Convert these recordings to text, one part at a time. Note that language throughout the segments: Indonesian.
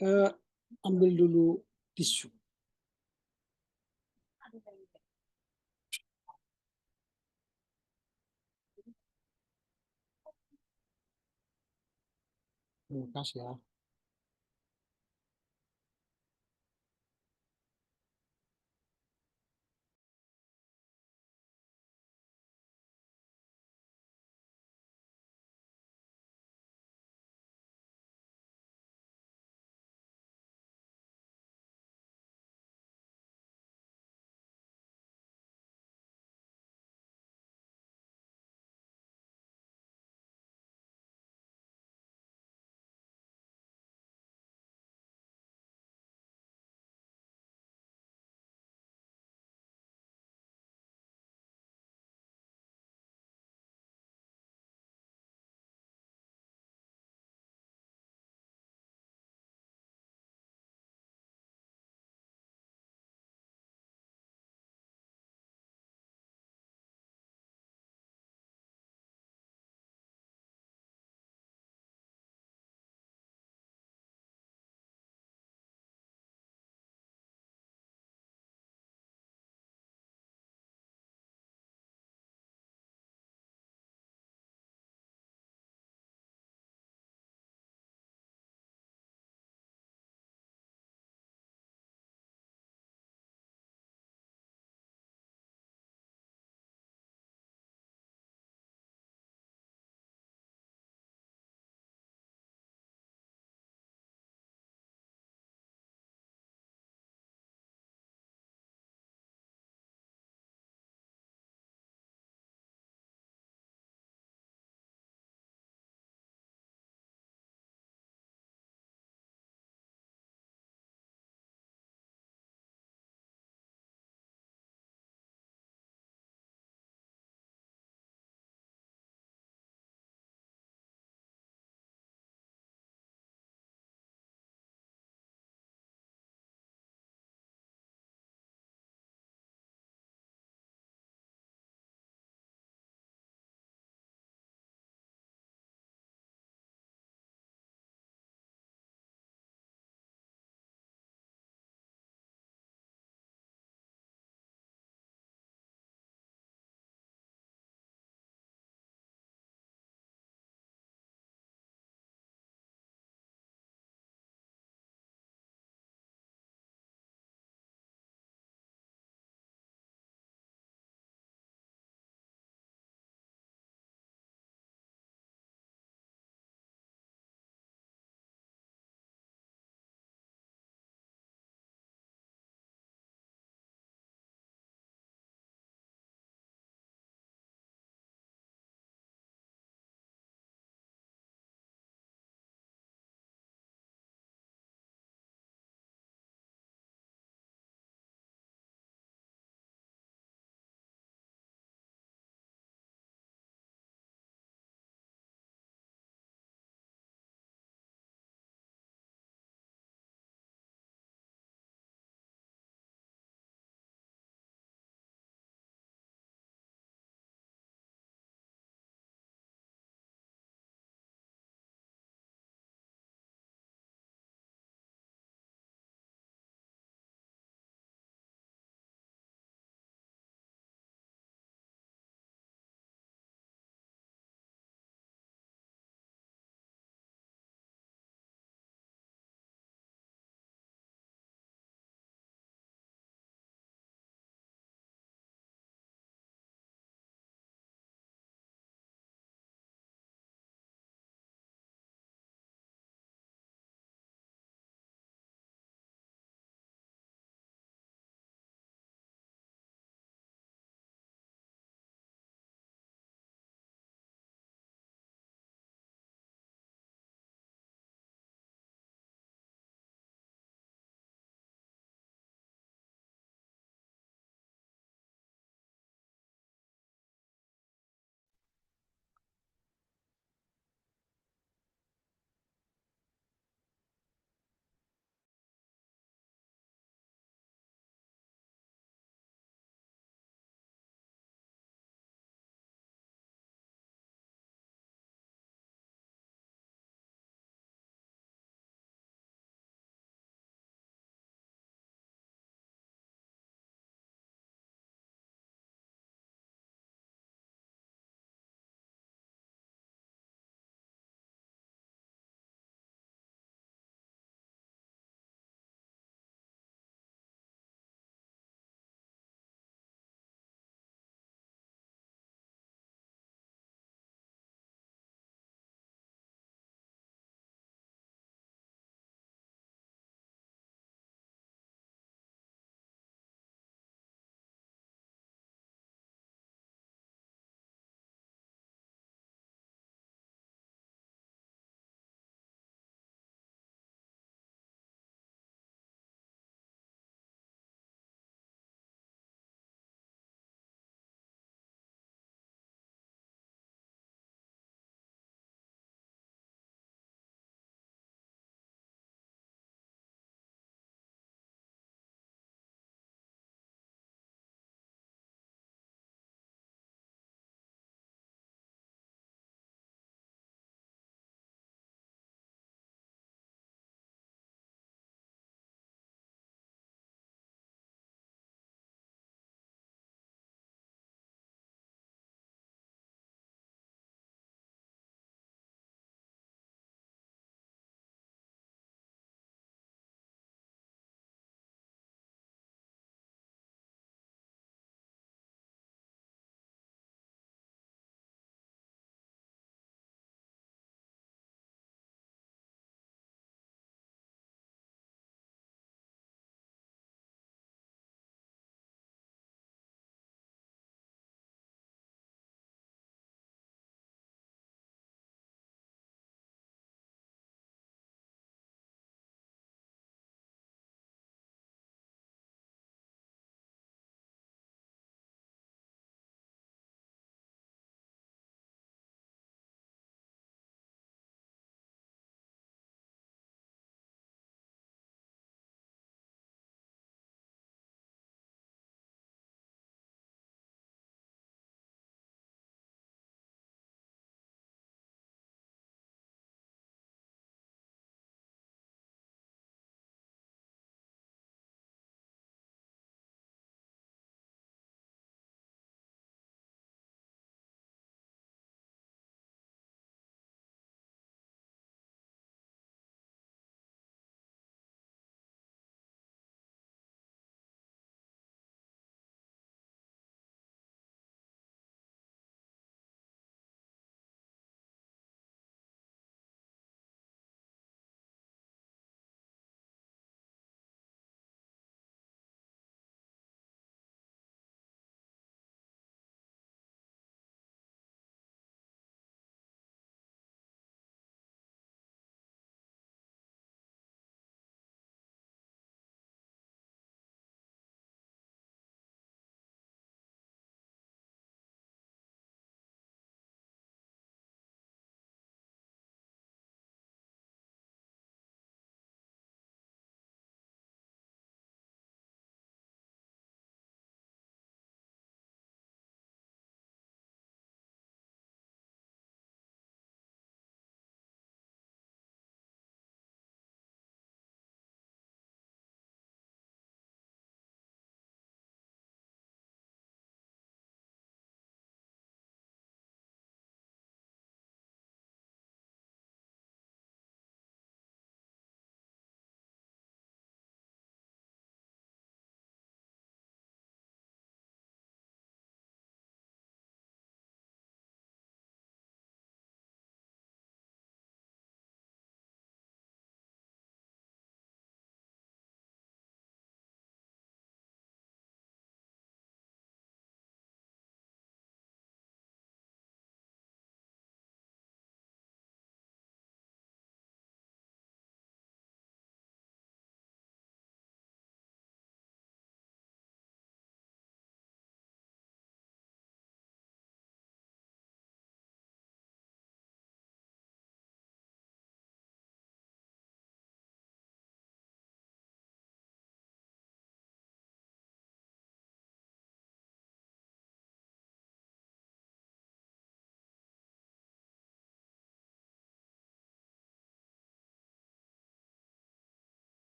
Eh, ambil dulu tisu. Terima kasih ya.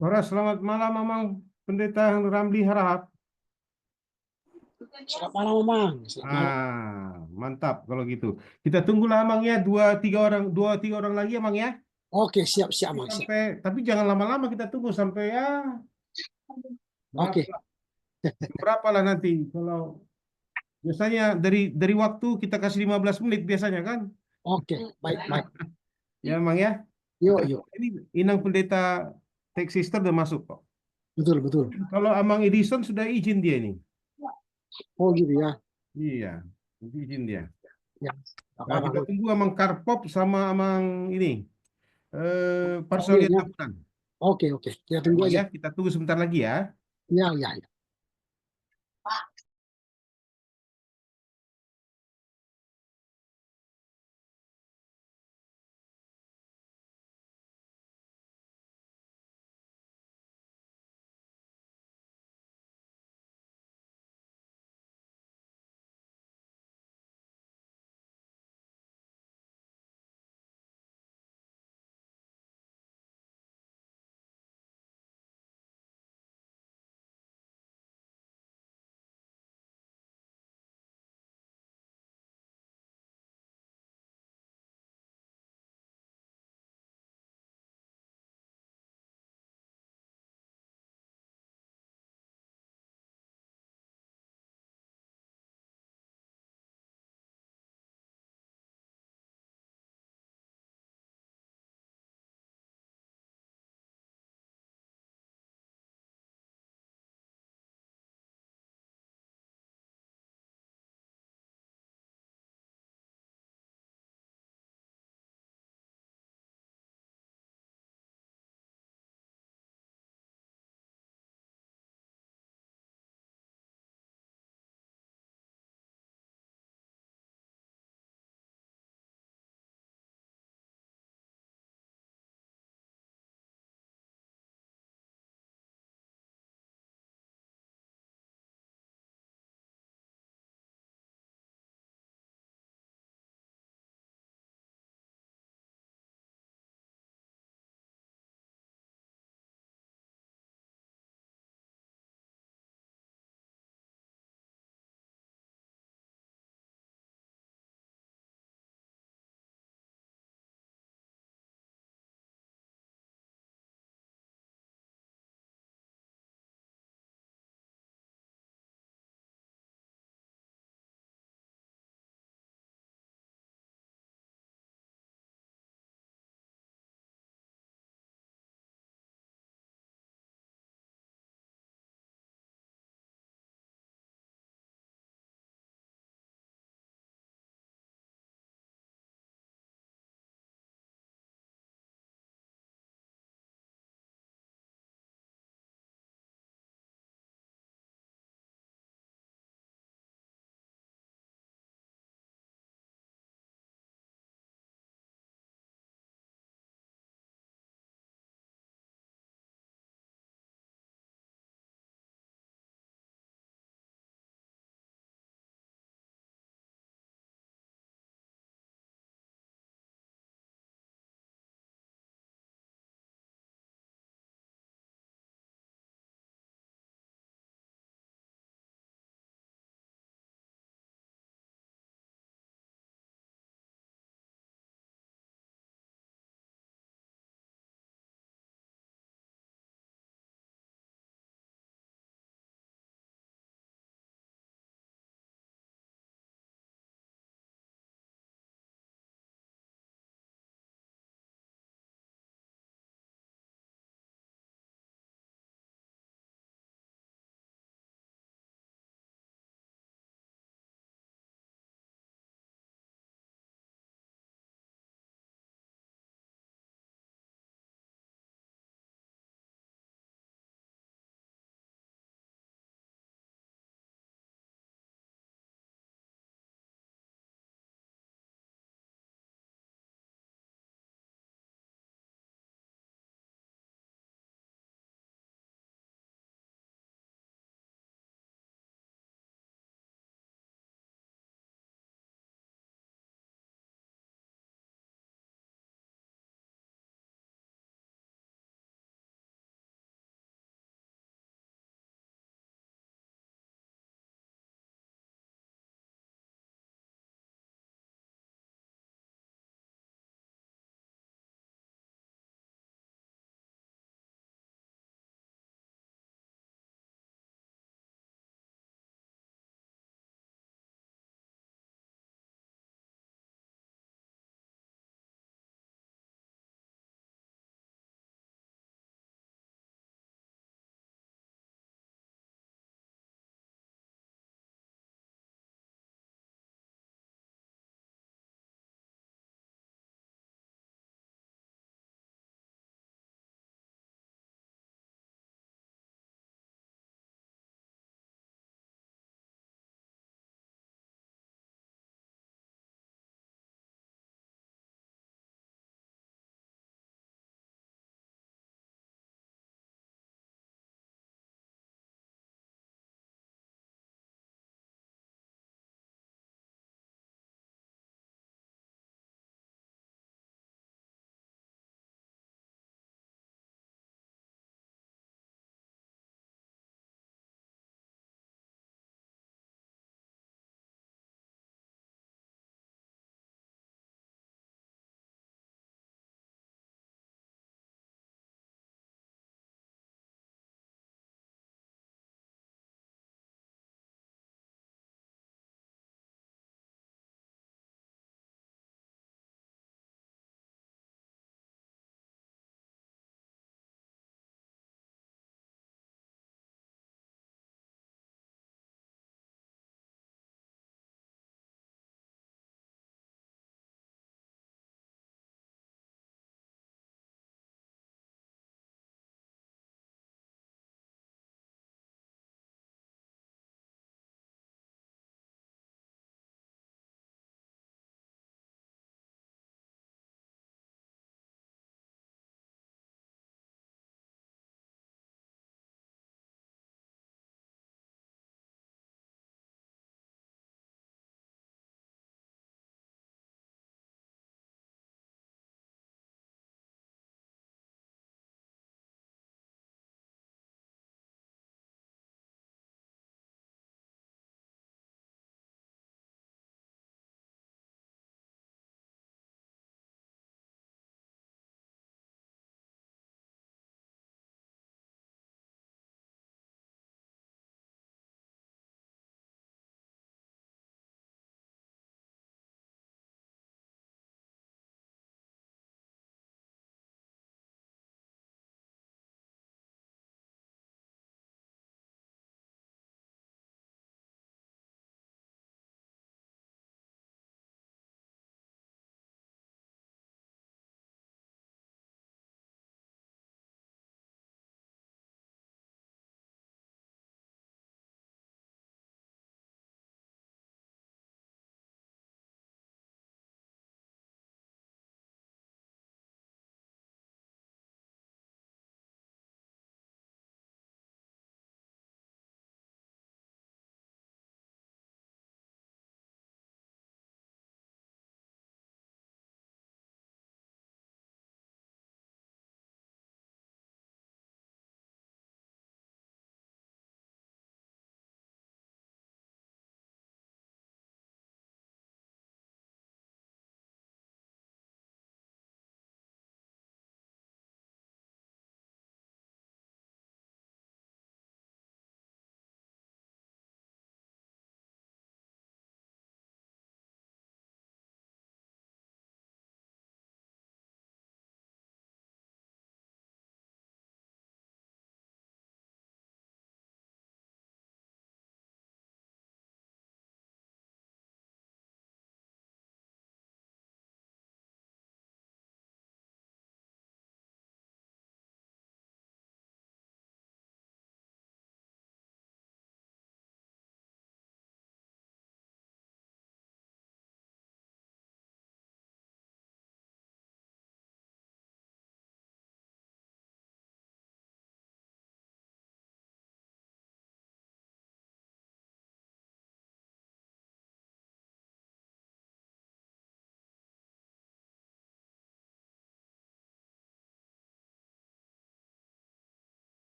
Selamat malam, Mamang Pendeta Ramli Harahap. Selamat malam, Mamang. Selamat malam. Mantap kalau gitu. Kita tunggulah Amang ya, dua tiga orang lagi Amang ya. Oke, siap, siap, Mang. Siap. Sampai, tapi jangan lama-lama kita tunggu sampai ya Oke, berapa berapa lah nanti. Kalau biasanya dari waktu kita kasih 15 menit biasanya kan. oke. Baik, baik. Ya Amang ya. Kita Yuk, yuk. ini Inang Pendeta Tech Sister udah masuk kok. Betul, betul. Kalau Amang Edison sudah izin dia ini. Oh, gitu ya. Iya, izin dia. Ya, Nah, apa-apa, kita Mang. tunggu Amang Karpop sama Amang ini. Oh, Parsalia ya. Tabunan. Oke, oke. Kita tunggu Amang aja. ya, kita tunggu sebentar lagi ya. Ya, ya, ya.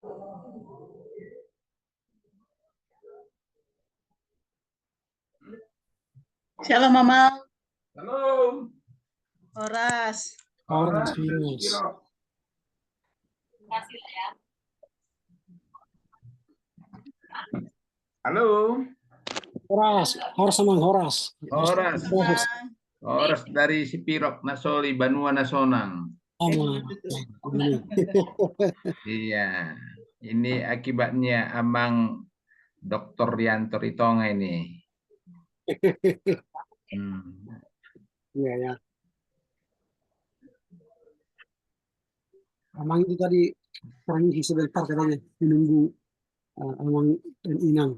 Shalom, Mama. Halo. Horas. Horas, Horas. Halo. Horas, Horas sama Horas. Horas. Horas Horas dari Sipirok Nasoli Banua Nasonang. sama. Ini. Iya. Ini akibatnya Amang Dr. Rianto Ritonga ini. Iya ya. Amang itu tadi permisi sebentar katanya menunggu Amang dan Inang.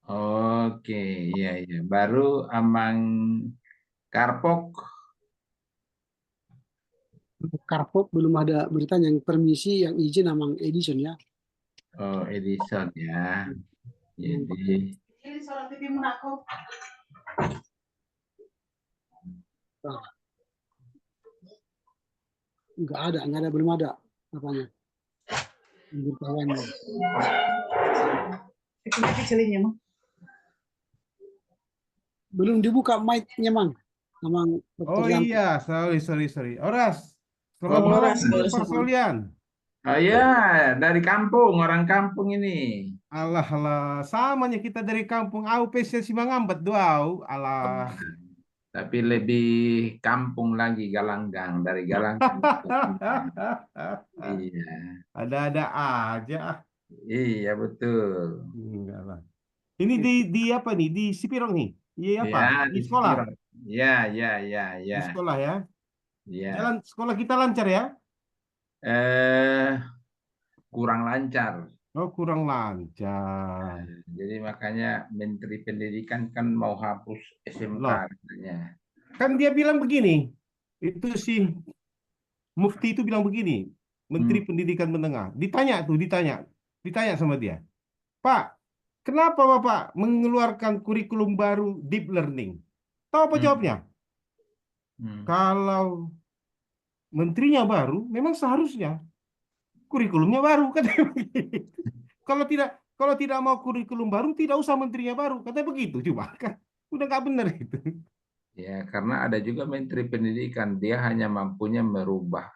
Oke, iya iya. Baru Amang Karpok. Karpot belum ada beritanya yang permisi yang izin Amang Edison ya. Oh, Edison ya. Jadi Ini suara TV Monaco. Nggak ada, belum ada apanya. Pemberitahuannya. Kecilnya, Mang. Belum dibuka mic-nya, Mang. Amang Dr. oh Yanto. iya, sorry. Horas. Selamat malam, Horas, Bu Horas. Parsolian. Oh ya, dari kampung, orang kampung ini. Alah, samanya kita dari kampung. Au pesen si Mangambat doau. Alah. Tapi lebih kampung lagi Galanggang, dari Galanggang. Iya, Ada-ada aja. iya betul. Enggak lah. Ini di apa nih? Di Sipirong nih? Iya apa? Ya, Di di sekolah? Sipirot. Ya. Di sekolah ya? Ya. Jalan sekolah kita lancar ya? Eh, kurang lancar. Oh, kurang lancar. Jadi makanya Menteri Pendidikan kan mau hapus SMK Loh, katanya. kan dia bilang begini. Itu sih Mufti itu bilang begini. Menteri Pendidikan Menengah. Ditanya sama dia. Pak, kenapa Bapak mengeluarkan kurikulum baru deep learning? Tahu apa jawabnya? Kalau menterinya baru, memang seharusnya kurikulumnya baru, katanya begitu. Kalau tidak mau kurikulum baru, tidak usah menterinya baru, katanya begitu. Coba kan, udah nggak benar itu. Ya, karena ada juga Menteri Pendidikan, dia hanya mampunya merubah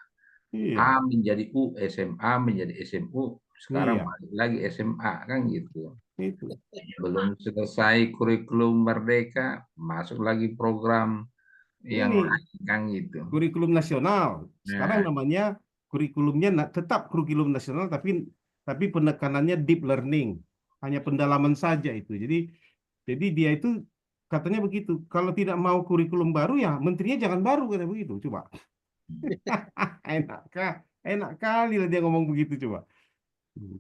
Iya, A menjadi U, SMA menjadi SMU, sekarang iya, balik lagi SMA kan gitu. itu. Belum selesai kurikulum Merdeka, masuk lagi program yang Ini lain kan gitu. kurikulum nasional. Sekarang Nah, namanya kurikulumnya tetap kurikulum nasional, tapi penekanannya deep learning, hanya pendalaman saja itu. Jadi dia itu katanya begitu. Kalau tidak mau kurikulum baru ya menterinya jangan baru, kata begitu. Coba. Enak kali lah dia ngomong begitu coba.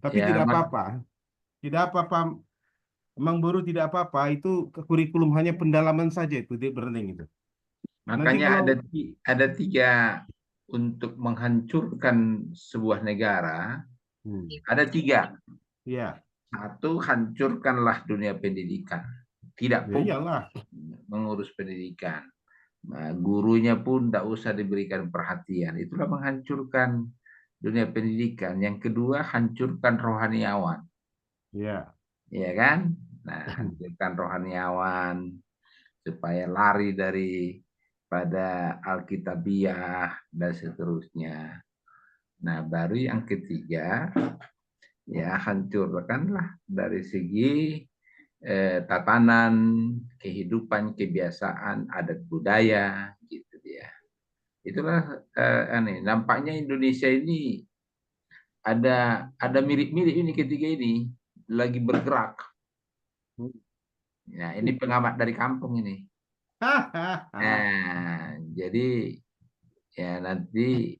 Tapi ya tidak apa-apa. Tidak apa-apa. Emang buruh tidak apa-apa. Itu kurikulum hanya pendalaman saja itu deep learning itu. Nanti makanya kalau ada tiga untuk menghancurkan sebuah negara. Ada tiga. ya, Satu, hancurkanlah dunia pendidikan. Tidak ya fokus iyalah. mengurus pendidikan. Nah, gurunya pun tidak usah diberikan perhatian. Itulah menghancurkan dunia pendidikan. Yang kedua, hancurkan rohaniawan. Ya. Ya kan? Nah, hancurkan rohaniawan supaya lari dari pada Alkitabiah dan seterusnya. Nah, baru yang ketiga, ya hancurkanlah dari segi tatanan, kehidupan, kebiasaan, adat budaya, gitu dia. Itulah nampaknya Indonesia ini ada mirip-mirip ini ketiga ini lagi bergerak. Nah, ini pengamat dari kampung ini. Nah, jadi ya nanti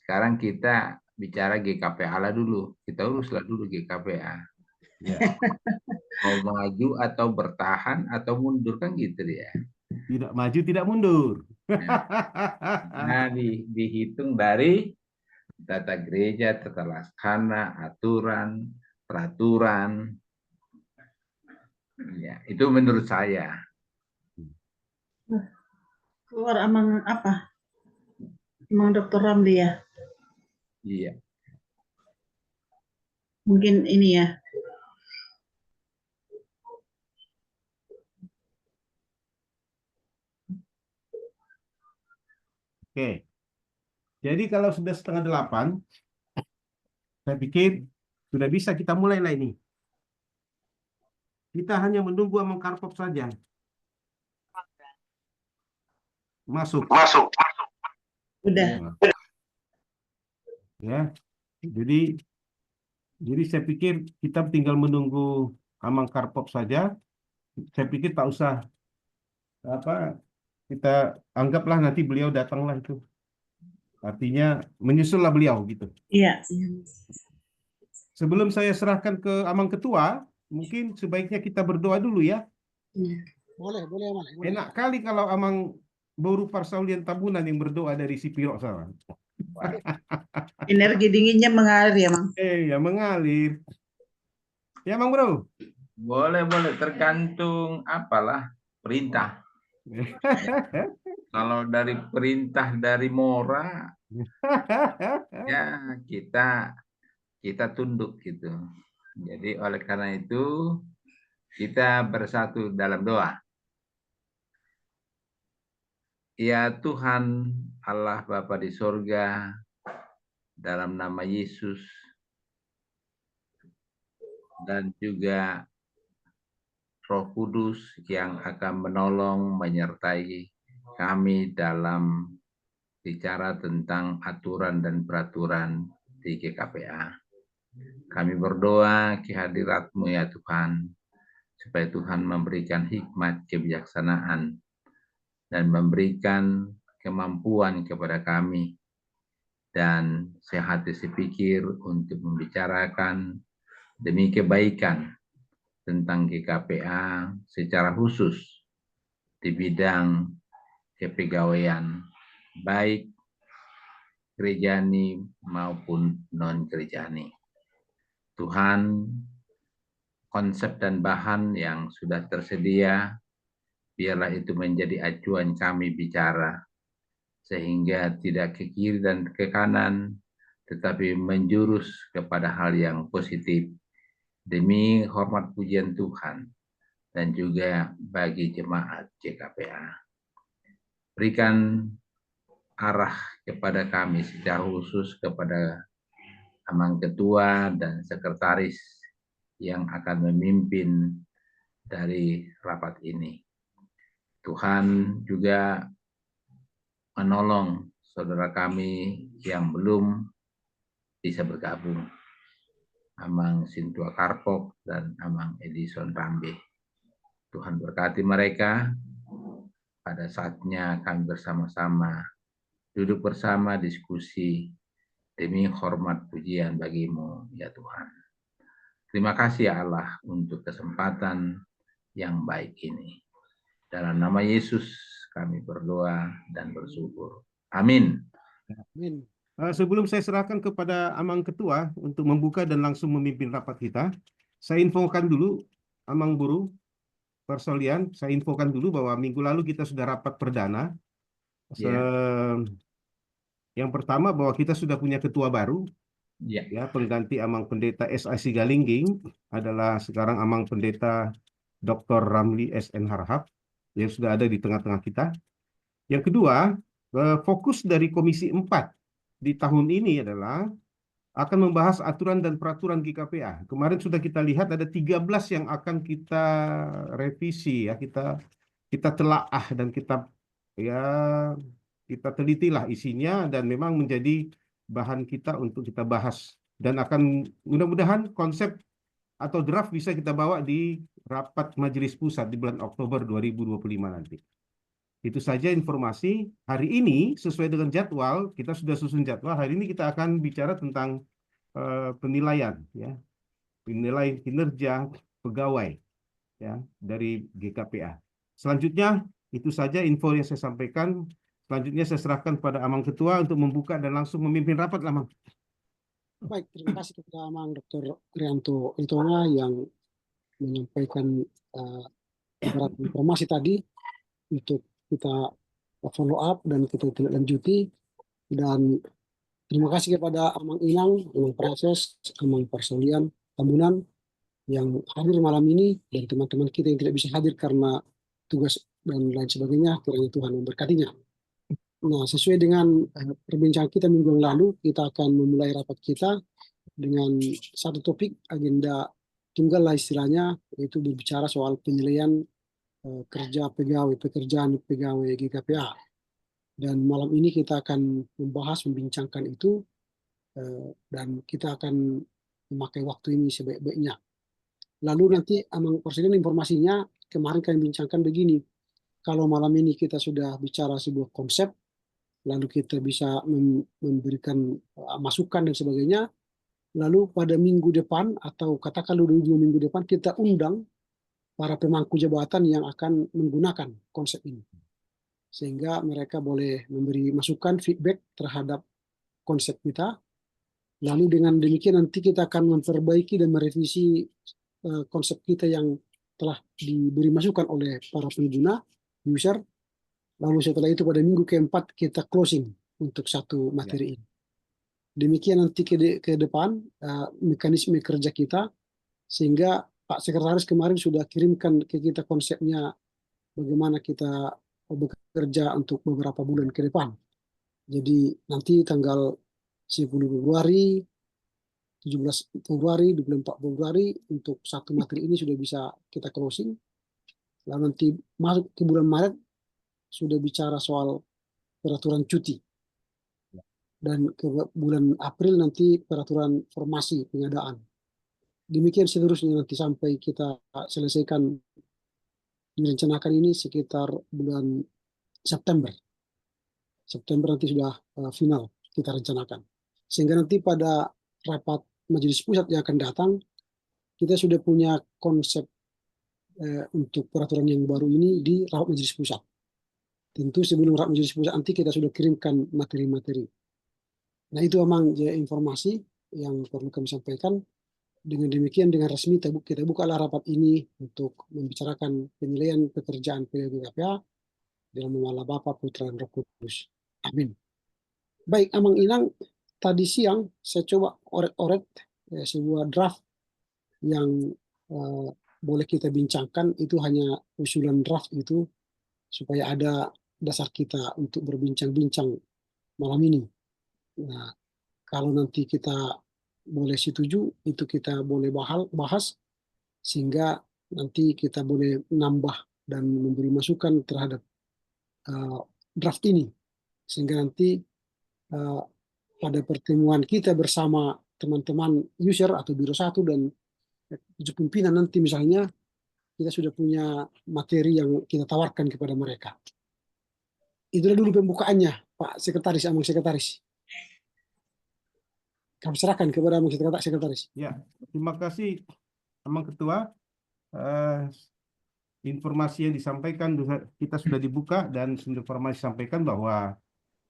sekarang kita bicara GKPA lah dulu. Kita uruslah dulu GKPA. Ya. Mau maju atau bertahan atau mundur kan gitu dia. Tidak maju, tidak mundur. Nah, dihitung dari tata gereja, tata laksana, aturan, peraturan. Ya, itu menurut saya. Keluar amang apa? Emang Dokter Ramli ya? Iya. Mungkin ini ya. Oke. Jadi kalau sudah 7:30, saya pikir sudah bisa kita mulailah ini. Kita hanya menunggu Amang Karpov saja. Masuk. Udah. Ya. Jadi saya pikir kita tinggal menunggu Amang Karpov saja. Saya pikir tak usah kita anggaplah nanti beliau datanglah itu. Artinya menyusullah beliau gitu. Iya. Sebelum saya serahkan ke Amang Ketua, mungkin sebaiknya kita berdoa dulu ya. Boleh, Amang. Boleh. Enak kali kalau Amang Boru Parsaulian Tabunan yang berdoa dari Sipirok sana. Energi dinginnya mengalir ya, Mang. Ya mengalir. Ya, Mang Bro. Boleh, tergantung apalah perintah. Kalau dari perintah dari Mora, ya kita tunduk gitu. Jadi oleh karena itu kita bersatu dalam doa. Ya Tuhan Allah Bapa di sorga, dalam nama Yesus dan juga Roh Kudus yang akan menolong menyertai kami dalam bicara tentang aturan dan peraturan di GKPA. Kami berdoa kehadirat-Mu ya Tuhan, supaya Tuhan memberikan hikmat kebijaksanaan dan memberikan kemampuan kepada kami dan sehat sepikir untuk membicarakan demi kebaikan tentang GKPA secara khusus di bidang kepegawaian, baik gerejani maupun non-gerejani. Tuhan, konsep dan bahan yang sudah tersedia, biarlah itu menjadi acuan kami bicara, sehingga tidak ke kiri dan ke kanan, tetapi menjurus kepada hal yang positif, demi hormat pujian Tuhan, dan juga bagi jemaat GKPA. Berikan arah kepada kami secara khusus kepada Amang Ketua dan Sekretaris yang akan memimpin dari rapat ini. Tuhan juga menolong saudara kami yang belum bisa bergabung, Amang Sintua Karpov dan Amang Edison Rambe. Tuhan berkati mereka. Pada saatnya kami bersama-sama duduk bersama diskusi demi hormat pujian bagi-Mu ya Tuhan. Terima kasih ya Allah untuk kesempatan yang baik ini. Dalam nama Yesus kami berdoa dan bersyukur. Amin. Amin. Sebelum saya serahkan kepada Amang Ketua untuk membuka dan langsung memimpin rapat kita, saya infokan dulu Amang Boru Parsaulian, saya infokan dulu bahwa minggu lalu kita sudah rapat perdana. Yang pertama bahwa kita sudah punya ketua baru, ya, pengganti Amang Pendeta S.A. Sigalingging adalah sekarang Amang Pendeta Dr. Ramli S.N. Harhab yang sudah ada di tengah-tengah kita. Yang kedua, fokus dari Komisi 4 di tahun ini adalah akan membahas aturan dan peraturan GKPA. Kemarin sudah kita lihat ada 13 yang akan kita revisi ya, kita telaah dan kita telitilah isinya dan memang menjadi bahan kita untuk kita bahas dan akan mudah-mudahan konsep atau draft bisa kita bawa di rapat Majelis Pusat di bulan Oktober 2025 nanti. Itu saja informasi. Hari ini sesuai dengan jadwal, kita sudah susun jadwal. Hari ini kita akan bicara tentang penilaian, ya, penilaian kinerja pegawai, ya, dari GKPA. Selanjutnya itu saja info yang saya sampaikan. Selanjutnya saya serahkan pada Amang Ketua untuk membuka dan langsung memimpin rapat, Amang. Baik, terima kasih kepada Amang Dr. Rianto Itonga yang menyampaikan beberapa informasi tadi untuk kita follow up dan kita tindak lanjuti. Dan terima kasih kepada Amang Inang, Amang Proses, Amang Parsaulian Tambunan yang hadir malam ini dan teman-teman kita yang tidak bisa hadir karena tugas dan lain sebagainya, kiranya Tuhan memberkatinya. Nah, sesuai dengan perbincangan kita minggu yang lalu, kita akan memulai rapat kita dengan satu topik agenda tunggal lah istilahnya, yaitu berbicara soal penilaian kerja pekerjaan pegawai GKPA. Dan malam ini kita akan membincangkan itu, dan kita akan memakai waktu ini sebaik-baiknya. Lalu nanti Amang Presiden informasinya kemarin kami bincangkan begini, kalau malam ini kita sudah bicara sebuah konsep, lalu kita bisa memberikan masukan dan sebagainya, lalu pada minggu depan atau katakanlah 2 minggu depan kita undang para pemangku jabatan yang akan menggunakan konsep ini, sehingga mereka boleh memberi masukan, feedback terhadap konsep kita. Lalu dengan demikian nanti kita akan memperbaiki dan merevisi konsep kita yang telah diberi masukan oleh para pengguna, user. Lalu setelah itu pada minggu keempat kita closing untuk satu materi ini. Demikian nanti ke depan mekanisme kerja kita, sehingga Pak Sekretaris kemarin sudah kirimkan ke kita konsepnya bagaimana kita bekerja untuk beberapa bulan ke depan. Jadi nanti tanggal 10 Februari, 17 Februari, 24 Februari untuk satu materi ini sudah bisa kita closing. Lalu nanti masuk ke bulan Maret sudah bicara soal peraturan cuti. Dan ke bulan April nanti peraturan formasi pengadaan. Demikian seterusnya nanti sampai kita selesaikan, direncanakan ini sekitar bulan September. September nanti sudah final kita rencanakan. Sehingga nanti pada rapat Majelis Pusat yang akan datang, kita sudah punya konsep untuk peraturan yang baru ini di rapat Majelis Pusat. Tentu sebelum rapat Majelis Pusat nanti kita sudah kirimkan materi-materi. Nah, itu memang informasi yang perlu kami sampaikan. Dengan demikian, dengan resmi kita buka rapat ini untuk membicarakan penilaian pekerjaan PGKPA dalam nama Allah Bapa, Putra, dan Roh Kudus. Amin. Baik, Amang Inang, tadi siang saya coba oret-oret sebuah draft yang boleh kita bincangkan. Itu hanya usulan draft itu supaya ada dasar kita untuk berbincang-bincang malam ini. Nah, kalau nanti kita boleh setuju, itu kita boleh bahas sehingga nanti kita boleh nambah dan memberi masukan terhadap draft ini, sehingga nanti pada pertemuan kita bersama teman-teman user atau Biro 1 dan pimpinan nanti misalnya kita sudah punya materi yang kita tawarkan kepada mereka. Itulah dulu pembukaannya, Pak Sekretaris, Amang Sekretaris. Kami serahkan kepada Amang Sekretaris. Ya, terima kasih Amang Ketua. Informasi yang disampaikan kita sudah dibuka dan informasi disampaikan bahwa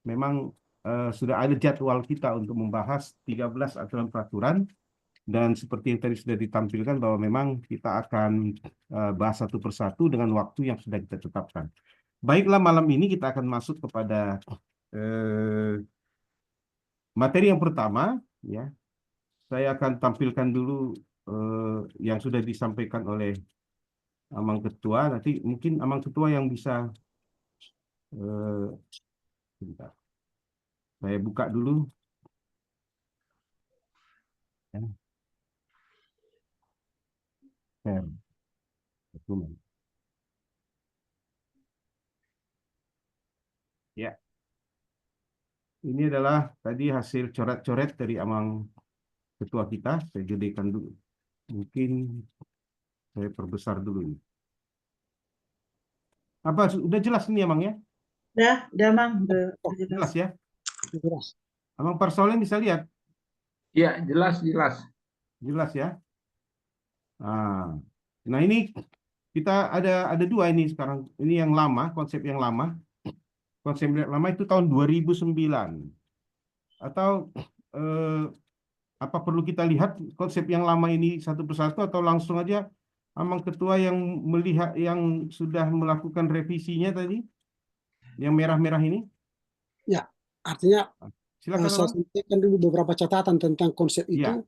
memang sudah ada jadwal kita untuk membahas 13 aturan peraturan, dan seperti yang tadi sudah ditampilkan bahwa memang kita akan bahas satu persatu dengan waktu yang sudah kita tetapkan. Baiklah, malam ini kita akan masuk kepada materi yang pertama. Ya, saya akan tampilkan dulu yang sudah disampaikan oleh Amang Ketua. Nanti mungkin Amang Ketua yang bisa sebentar. Saya buka dulu. Ya. Ini adalah tadi hasil coret-coret dari Amang Ketua kita. Saya jadikan dulu. Mungkin saya perbesar dulu ini. Apa sudah jelas ini Amang ya? Udah Mang, udah Jelas ya? Jelas. Amang Parsolen bisa lihat? Ya, jelas. Jelas ya? Nah ini kita ada dua ini sekarang. Ini yang lama, konsep yang lama. Konsep yang lama itu tahun 2009. Atau apa perlu kita lihat konsep yang lama ini satu persatu, atau langsung aja Amang Ketua yang melihat yang sudah melakukan revisinya tadi, yang merah-merah ini? Ya, artinya Silakan saya Amang. sampaikan dulu beberapa catatan tentang konsep itu. Ya.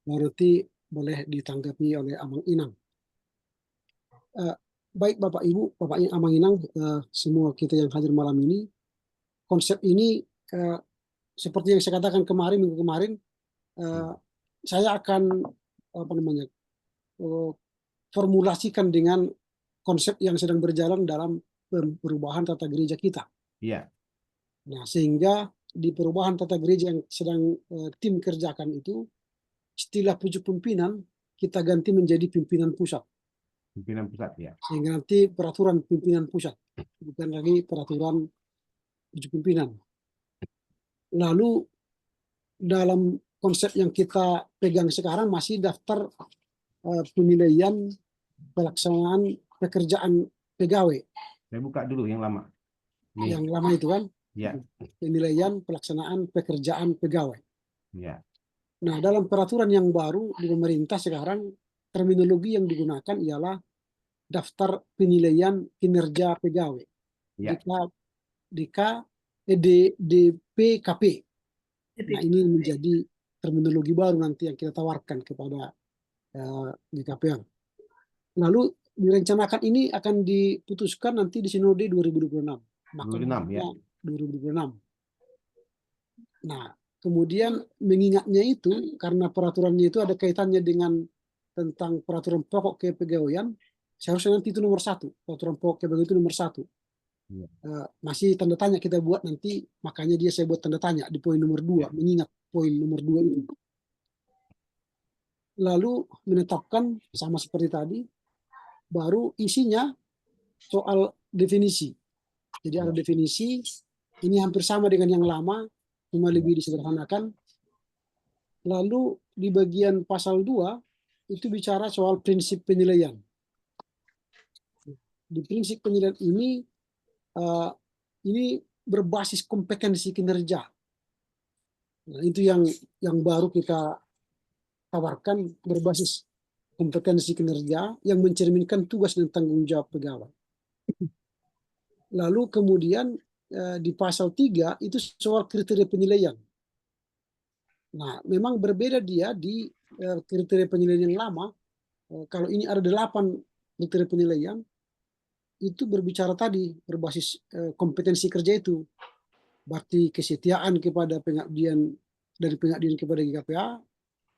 Nanti boleh ditanggapi oleh Amang Inang. Baik Bapak Ibu, Bapak Amang Inang, semua kita yang hadir malam ini, konsep ini seperti yang saya katakan minggu kemarin, saya akan formulasikan dengan konsep yang sedang berjalan dalam perubahan tata gereja kita. Iya. Nah, sehingga di perubahan tata gereja yang sedang tim kerjakan itu, istilah pucuk pimpinan kita ganti menjadi pimpinan pusat. Pimpinan pusat, ya. Sehingga nanti peraturan pimpinan pusat, bukan lagi peraturan pucuk pimpinan. Lalu dalam konsep yang kita pegang sekarang masih daftar penilaian pelaksanaan pekerjaan pegawai. Saya buka dulu yang lama. Nih. Yang lama itu kan, Ya. penilaian pelaksanaan pekerjaan pegawai. Ya. Nah, dalam peraturan yang baru di pemerintah sekarang, terminologi yang digunakan ialah daftar penilaian kinerja pegawai. Ya. DPKP. Nah, ini menjadi terminologi baru nanti yang kita tawarkan kepada GKPR. Lalu direncanakan ini akan diputuskan nanti di Sinode 2026. 2026, ya. 2026. Nah, kemudian mengingatnya itu karena peraturannya itu ada kaitannya dengan tentang peraturan pokok kepegawaian, seharusnya nanti itu nomor 1. Peraturan pokok kepegawaian itu nomor 1. Ya. Masih tanda tanya kita buat nanti, makanya saya buat tanda tanya di poin nomor 2, mengingat poin nomor 2 itu. Lalu menetapkan sama seperti tadi, baru isinya soal definisi. Jadi ada definisi, ini hampir sama dengan yang lama, cuma lebih disederhanakan. Lalu di bagian pasal 2, itu bicara soal prinsip penilaian. Di prinsip penilaian ini berbasis kompetensi kinerja. Nah, itu yang baru kita tawarkan, berbasis kompetensi kinerja yang mencerminkan tugas dan tanggung jawab pegawai. Lalu kemudian di pasal 3 itu soal kriteria penilaian. Nah, memang berbeda dia di kriteria penilaian yang lama. Kalau ini ada 8 kriteria penilaian, itu berbicara tadi berbasis kompetensi kerja itu. Berarti kesetiaan kepada pengabdian, dari pengabdian kepada GKPA,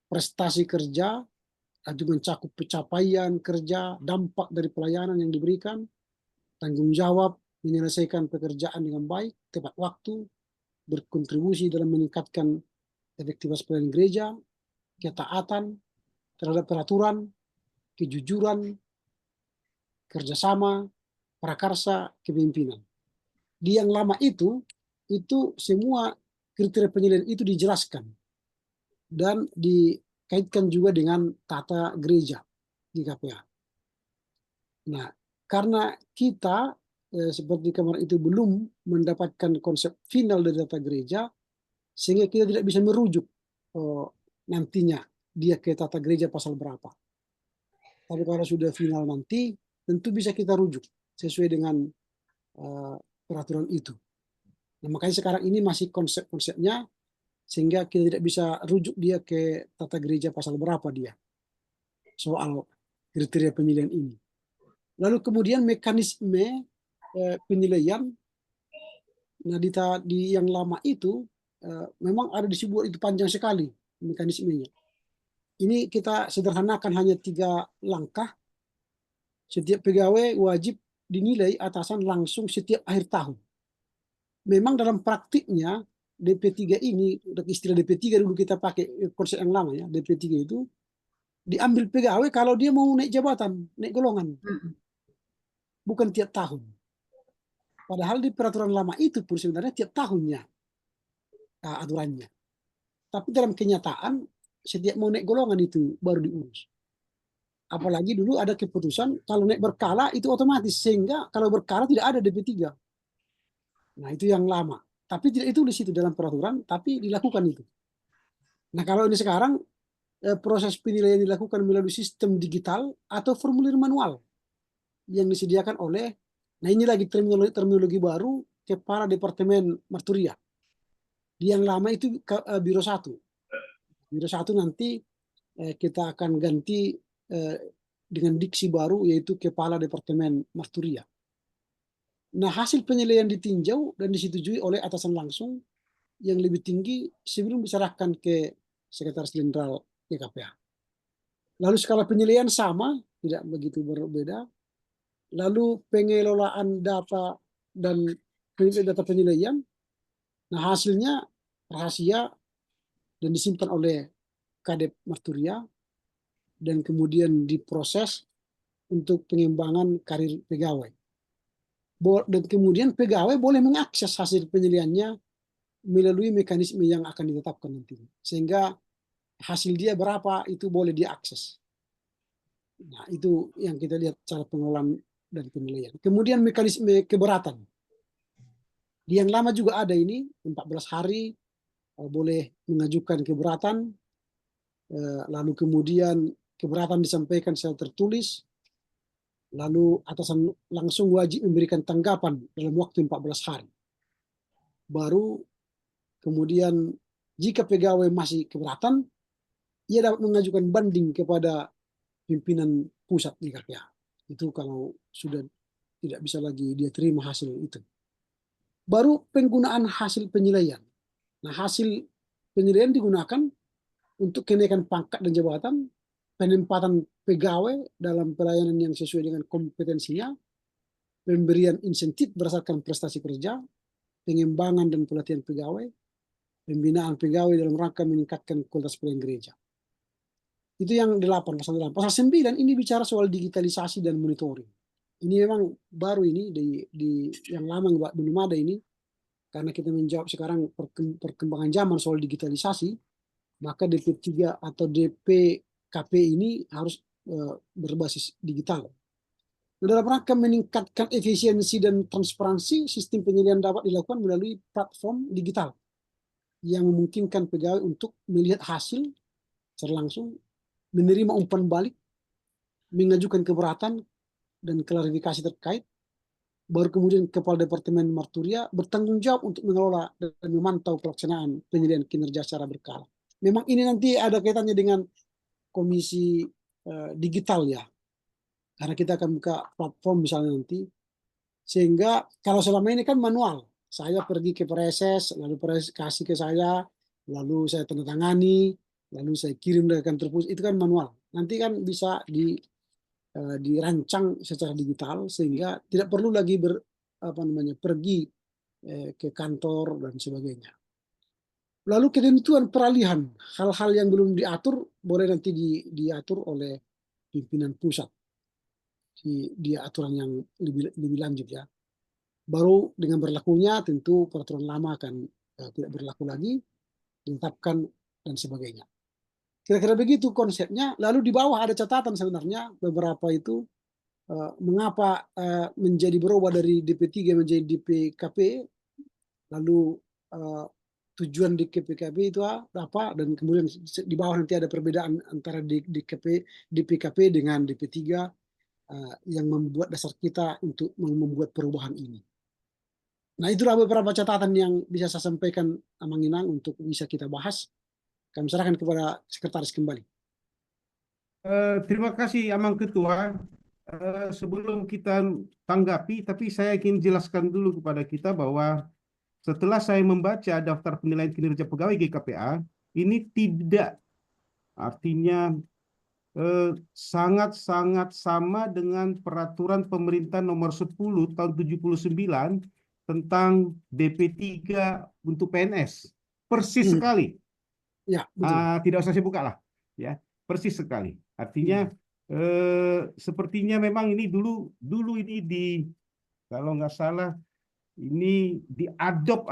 prestasi kerja, itu mencakup pencapaian kerja, dampak dari pelayanan yang diberikan, tanggung jawab, menyelesaikan pekerjaan dengan baik, tepat waktu, berkontribusi dalam meningkatkan efektivitas pelayanan gereja, ketaatan terhadap peraturan, kejujuran, kerjasama, prakarsa, kepemimpinan. Di yang lama itu semua kriteria penilaian itu dijelaskan dan dikaitkan juga dengan tata gereja di KPA. Nah, karena kita seperti kemarin itu belum mendapatkan konsep final dari tata gereja, sehingga kita tidak bisa merujuk nantinya dia ke tata gereja pasal berapa. Tapi kalau sudah final nanti, tentu bisa kita rujuk sesuai dengan peraturan itu. Nah, makanya sekarang ini masih konsep-konsepnya, sehingga kita tidak bisa rujuk dia ke tata gereja pasal berapa dia soal kriteria penilaian ini. Lalu kemudian mekanisme penilaian, nah di yang lama itu memang ada disebut itu panjang sekali mekanismenya. Ini kita sederhanakan hanya 3 langkah. Setiap pegawai wajib dinilai atasan langsung setiap akhir tahun. Memang dalam praktiknya DP3 ini, istilah DP3 dulu kita pakai konsep yang lama ya, DP3 itu diambil pegawai kalau dia mau naik jabatan, naik golongan. Bukan tiap tahun. Padahal di peraturan lama itu pun sebenarnya tiap tahunnya aturannya. Tapi dalam kenyataan setiap mau naik golongan itu baru diurus. Apalagi dulu ada keputusan kalau naik berkala itu otomatis, sehingga kalau berkala tidak ada DP3. Nah, itu yang lama. Tapi tidak ditulis itu dalam peraturan, tapi dilakukan itu. Nah, kalau ini sekarang proses penilaian dilakukan melalui sistem digital atau formulir manual yang disediakan oleh, nah ini lagi terminologi baru, Kepala Departemen Marturia. Di yang lama itu Biro 1. Biro 1 nanti kita akan ganti dengan diksi baru, yaitu Kepala Departemen Marturia. Nah, hasil penilaian ditinjau dan disetujui oleh atasan langsung yang lebih tinggi sebelum diserahkan ke Sekretaris Jenderal GKPA. Lalu skala penilaian sama, tidak begitu berbeda. Lalu pengelolaan data dan data penilaian, nah hasilnya rahasia dan disimpan oleh Kadep Marturia dan kemudian diproses untuk pengembangan karir pegawai. Dan kemudian pegawai boleh mengakses hasil penilaiannya melalui mekanisme yang akan ditetapkan nanti. Sehingga hasil dia berapa itu boleh diakses. Nah, itu yang kita lihat cara pengelolaan dan penilaian. Kemudian mekanisme keberatan. Di yang lama juga ada ini, 14 hari boleh mengajukan keberatan, lalu kemudian keberatan disampaikan secara tertulis, lalu atasan langsung wajib memberikan tanggapan dalam waktu 14 hari. Baru kemudian jika pegawai masih keberatan, ia dapat mengajukan banding kepada pimpinan pusat di KPA. Itu kalau sudah tidak bisa lagi dia terima hasil itu. Baru penggunaan hasil penilaian. Nah, hasil penilaian digunakan untuk kenaikan pangkat dan jabatan, penempatan pegawai dalam pelayanan yang sesuai dengan kompetensinya, pemberian insentif berdasarkan prestasi kerja, pengembangan dan pelatihan pegawai, pembinaan pegawai dalam rangka meningkatkan kualitas pelayanan gereja. Itu yang 8, pasal 8. Pasal 9 ini bicara soal digitalisasi dan monitoring. Ini memang baru ini, di yang lama belum ada ini, karena kita menjawab sekarang perkembangan zaman soal digitalisasi, maka DP3 atau DPKP ini harus berbasis digital. Dalam rangka meningkatkan efisiensi dan transparansi, sistem penilaian dapat dilakukan melalui platform digital yang memungkinkan pegawai untuk melihat hasil secara langsung, menerima umpan balik, mengajukan keberatan dan klarifikasi terkait, baru kemudian Kepala Departemen Marturia bertanggung jawab untuk mengelola dan memantau pelaksanaan penilaian kinerja secara berkala. Memang ini nanti ada kaitannya dengan komisi digital ya, karena kita akan buka platform misalnya nanti, sehingga kalau selama ini kan manual, saya pergi ke PRSS, lalu PRSS kasih ke saya, lalu saya tanda tangani, lalu saya kirim ke kantor pusat, itu kan manual. Nanti kan bisa dirancang secara digital sehingga tidak perlu lagi pergi ke kantor dan sebagainya. Lalu ketentuan peralihan hal-hal yang belum diatur boleh nanti diatur oleh pimpinan pusat. Dia aturan yang lebih lanjut ya. Baru dengan berlakunya tentu peraturan lama akan tidak berlaku lagi, ditetapkan dan sebagainya. Kira-kira begitu konsepnya. Lalu di bawah ada catatan sebenarnya beberapa itu mengapa menjadi berubah dari DP3 menjadi DPKP, lalu tujuan di DPKP itu apa, dan kemudian di bawah nanti ada perbedaan antara DPKP dengan DP3 yang membuat dasar kita untuk membuat perubahan ini. Nah, itulah beberapa catatan yang bisa saya sampaikan Amang Inang untuk bisa kita bahas. Kami serahkan kepada sekretaris kembali. Terima kasih Amang Ketua. Sebelum kita tanggapi, tapi saya ingin jelaskan dulu kepada kita bahwa setelah saya membaca daftar penilaian kinerja pegawai GKPA, ini tidak artinya sangat-sangat sama dengan peraturan pemerintah nomor 10 tahun 79 tentang DP3 untuk PNS. Persis sekali. Ya, betul. Tidak usah saya buka lah, ya, persis sekali. Artinya sepertinya memang ini dulu ini kalau nggak salah ini diadap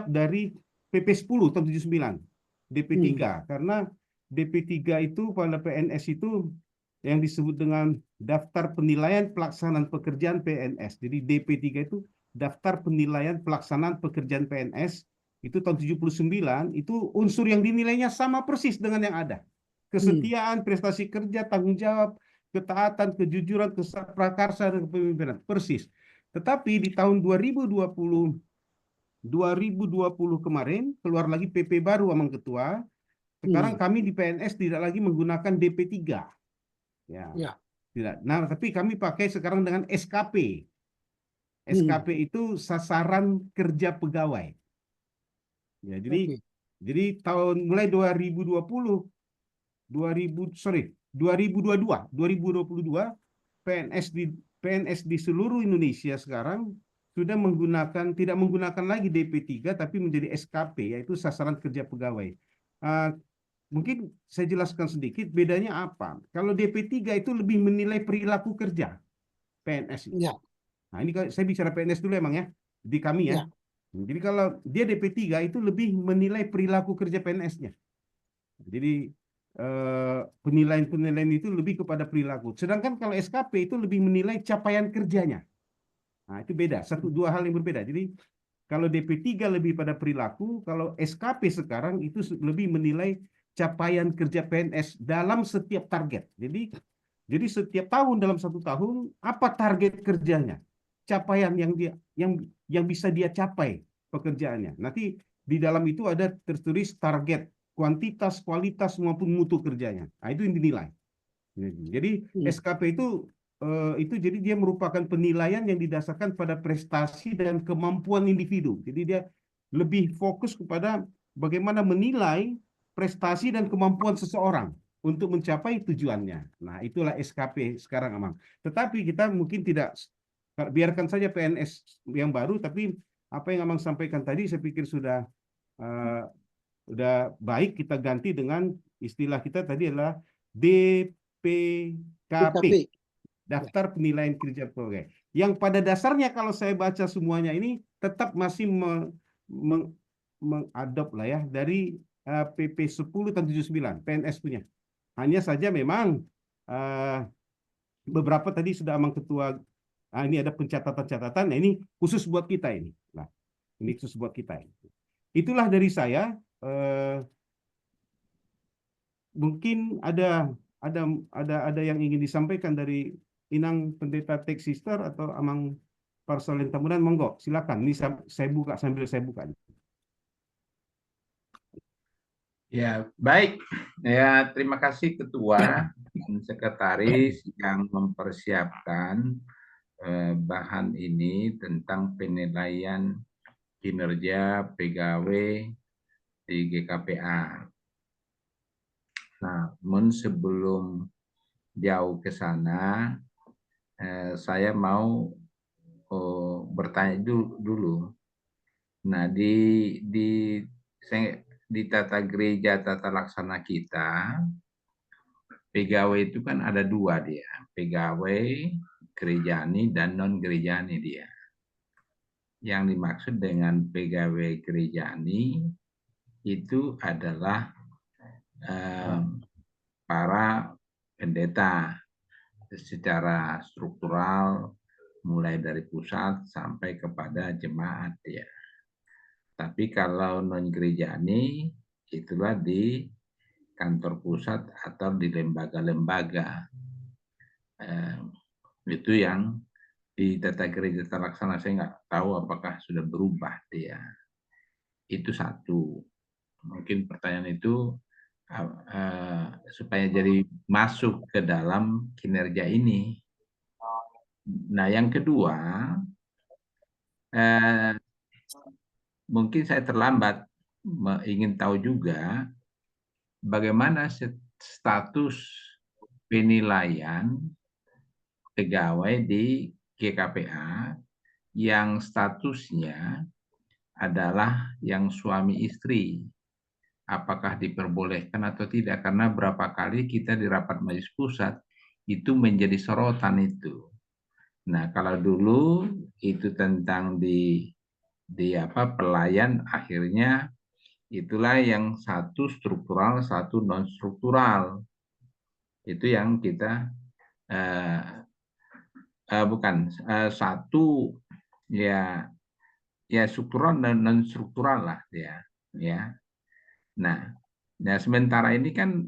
dari PP 10 tahun 79 DP3 karena DP3 itu pada PNS itu yang disebut dengan daftar penilaian pelaksanaan pekerjaan PNS. Jadi DP3 itu daftar penilaian pelaksanaan pekerjaan PNS. Itu tahun 79, itu unsur yang dinilainya sama persis dengan yang ada. Kesetiaan, prestasi kerja, tanggung jawab, ketaatan, kejujuran, prakarsa, dan kepemimpinan. Persis. Tetapi di tahun 2020 kemarin, keluar lagi PP baru, Amang Ketua, Sekarang kami di PNS tidak lagi menggunakan DP3. Ya, Ya. tidak. Nah, tapi kami pakai sekarang dengan SKP. Hmm. SKP itu sasaran kerja pegawai. Ya, Oke. jadi mulai 2022 PNS di seluruh Indonesia sekarang sudah tidak menggunakan lagi DP3 tapi menjadi SKP, yaitu sasaran kerja pegawai. Mungkin saya jelaskan sedikit bedanya apa. Kalau DP3 itu lebih menilai perilaku kerja PNS. Ya. Nah, ini saya bicara PNS dulu emang ya, di kami ya. Ya. Jadi kalau dia DP3 itu lebih menilai perilaku kerja PNS-nya. Jadi penilaian-penilaian itu lebih kepada perilaku. Sedangkan kalau SKP itu lebih menilai capaian kerjanya. Nah, itu beda, dua hal yang berbeda. Jadi kalau DP3 lebih pada perilaku, kalau SKP sekarang itu lebih menilai capaian kerja PNS dalam setiap target. Jadi setiap tahun dalam 1 tahun apa target kerjanya, capaian yang bisa dia capai pekerjaannya. Nanti di dalam itu ada tertulis target, kuantitas, kualitas maupun mutu kerjanya. Nah, itu yang dinilai. Jadi SKP itu jadi dia merupakan penilaian yang didasarkan pada prestasi dan kemampuan individu. Jadi dia lebih fokus kepada bagaimana menilai prestasi dan kemampuan seseorang untuk mencapai tujuannya. Nah, itulah SKP sekarang, Amang. Tetapi kita mungkin tidak biarkan saja PNS yang baru, tapi apa yang Amang sampaikan tadi saya pikir sudah baik. Kita ganti dengan istilah kita tadi adalah DPKP, daftar penilaian kinerja pegawai. Yang pada dasarnya kalau saya baca semuanya ini tetap masih mengadop lah ya dari PP 10 tahun 79 PNS punya. Hanya saja memang beberapa tadi sudah Amang Ketua, ini ada pencatatan-catatan. Nah, ini khusus buat kita ini. Nah, ini khusus buat kita ini. Itulah dari saya. Mungkin ada yang ingin disampaikan dari Inang Pendeta Tech Sister atau Amang Parsolen Tamunan, monggo silakan. Ini saya buka sambil saya buka. Ya, baik. Ya, terima kasih Ketua dan Sekretaris yang mempersiapkan bahan ini tentang penilaian kinerja pegawai di GKPA. Nah, sebelum jauh ke sana, saya mau bertanya dulu. Nah, di tata gereja, tata laksana kita, pegawai itu kan ada dua dia, pegawai gerejani dan non gerejani dia. Yang dimaksud dengan pegawai gerejani itu adalah para pendeta secara struktural mulai dari pusat sampai kepada jemaat ya. Tapi kalau non gerejani itulah di kantor pusat atau di lembaga-lembaga. Itu yang di tata gereja terlaksana, saya nggak tahu apakah sudah berubah dia. Itu satu. Mungkin pertanyaan itu supaya jadi masuk ke dalam kinerja ini. Nah, yang kedua, mungkin saya terlambat ingin tahu juga bagaimana status penilaian pegawai di GKPA yang statusnya adalah yang suami istri. Apakah diperbolehkan atau tidak? Karena berapa kali kita di rapat majelis pusat itu menjadi sorotan itu. Nah, kalau dulu itu tentang di pelayan, akhirnya itulah yang satu struktural, satu non struktural. Itu yang kita satu ya struktural dan non struktural lah ya. Nah, sementara ini kan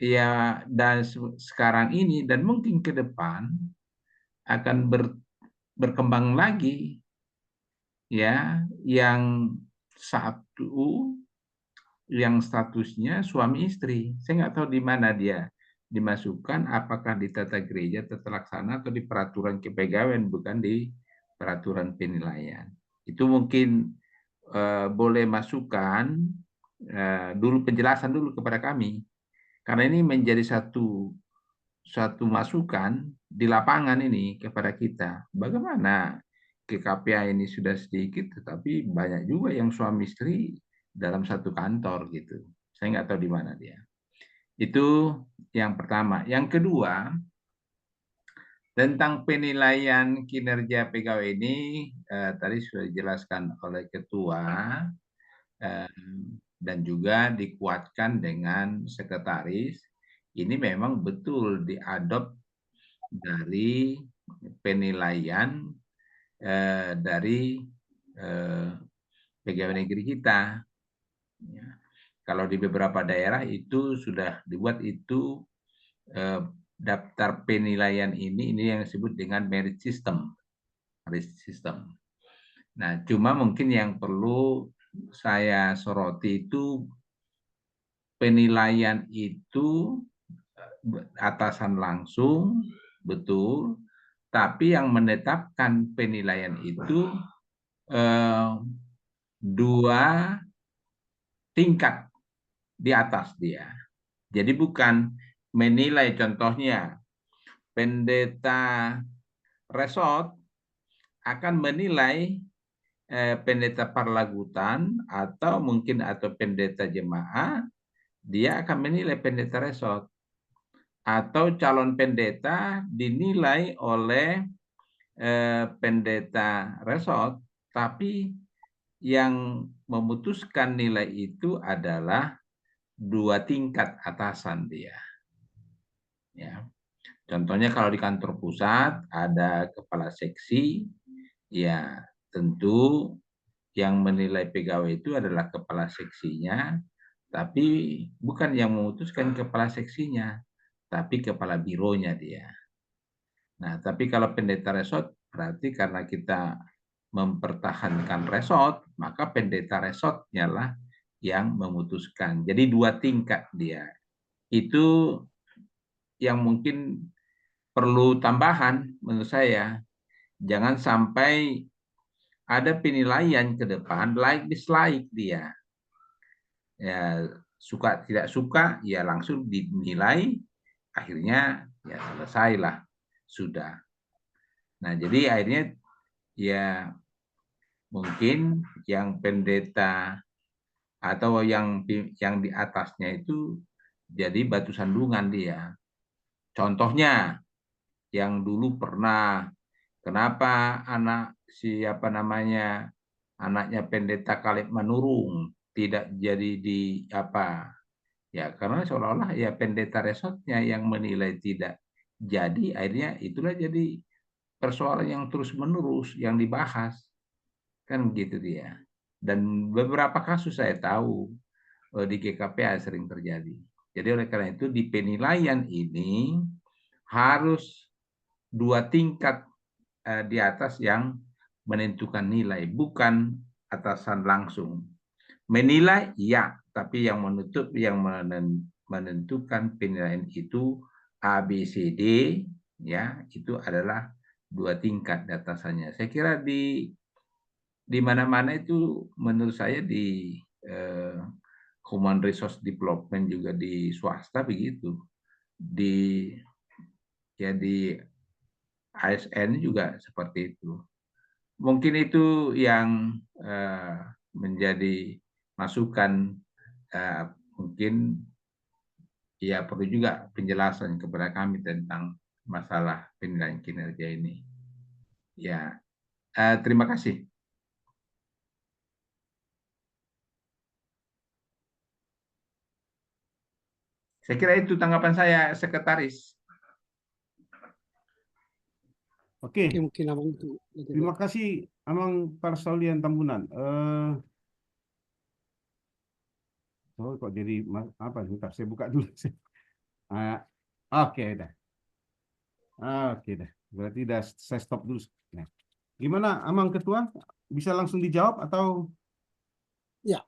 ya, dan sekarang ini dan mungkin ke depan akan berkembang lagi ya, yang satu yang statusnya suami istri. Saya nggak tahu di mana dia dimasukkan, apakah di tata gereja, tata laksana, atau di peraturan kepegawaian, bukan di peraturan penilaian. Itu mungkin boleh masukkan dulu penjelasan dulu kepada kami, karena ini menjadi satu masukan di lapangan ini kepada kita. Bagaimana KKPA ini sudah sedikit, tetapi banyak juga yang suami istri dalam satu kantor gitu. Saya nggak tahu di mana dia. Itu yang pertama. Yang kedua, tentang penilaian kinerja pegawai ini tadi sudah dijelaskan oleh ketua dan juga dikuatkan dengan sekretaris. Ini memang betul diadop dari penilaian dari pegawai negeri kita. Ya. Kalau di beberapa daerah itu sudah dibuat itu daftar penilaian ini yang disebut dengan merit system. Merit system. Nah, cuma mungkin yang perlu saya soroti itu penilaian itu atasan langsung, betul, tapi yang menetapkan penilaian itu dua tingkat di atas dia. Jadi bukan menilai, contohnya pendeta resort akan menilai pendeta parlagutan atau pendeta jemaah, dia akan menilai pendeta resort. Atau calon pendeta dinilai oleh pendeta resort, tapi yang memutuskan nilai itu adalah dua tingkat atasan dia. Ya. Contohnya kalau di kantor pusat ada kepala seksi, ya tentu yang menilai pegawai itu adalah kepala seksinya, tapi bukan yang memutuskan kepala seksinya, tapi kepala bironya dia. Nah, tapi kalau pendeta resort, berarti karena kita mempertahankan resort, maka pendeta resortnya lah yang memutuskan. Jadi dua tingkat dia. Itu yang mungkin perlu tambahan menurut saya. Jangan sampai ada penilaian ke depan, like dislike dia. Ya, suka tidak suka, ya langsung dinilai, akhirnya ya selesailah, sudah. Nah, jadi akhirnya ya mungkin yang pendeta atau yang di atasnya itu jadi batu sandungan dia. Contohnya yang dulu pernah, kenapa anaknya pendeta Kaleb Manurung tidak jadi ya karena seolah-olah ya pendeta resortnya yang menilai tidak jadi, akhirnya itulah jadi persoalan yang terus menerus yang dibahas, kan begitu dia. Dan beberapa kasus saya tahu di GKPA sering terjadi. Jadi oleh karena itu di penilaian ini harus dua tingkat di atas yang menentukan nilai, bukan atasan langsung. Menilai ya, tapi yang menentukan penilaian itu A, B, C, D, ya itu adalah dua tingkat di atasannya. Saya kira di mana-mana itu menurut saya di Human Resource Development juga di swasta begitu. Di ASN juga seperti itu. Mungkin itu yang menjadi masukan, mungkin ya perlu juga penjelasan kepada kami tentang masalah penilaian kinerja ini. Ya, terima kasih. Saya kira itu tanggapan saya, Sekretaris. Oke, Oke, mungkin abang itu. terima kasih Amang Parsaulian Tambunan. Oh, kok jadi apa? Bentar, saya buka dulu. Oke, dah. Oke, dah. Berarti dah saya stop dulu. Nah, gimana, Amang Ketua? Bisa langsung dijawab atau? Ya,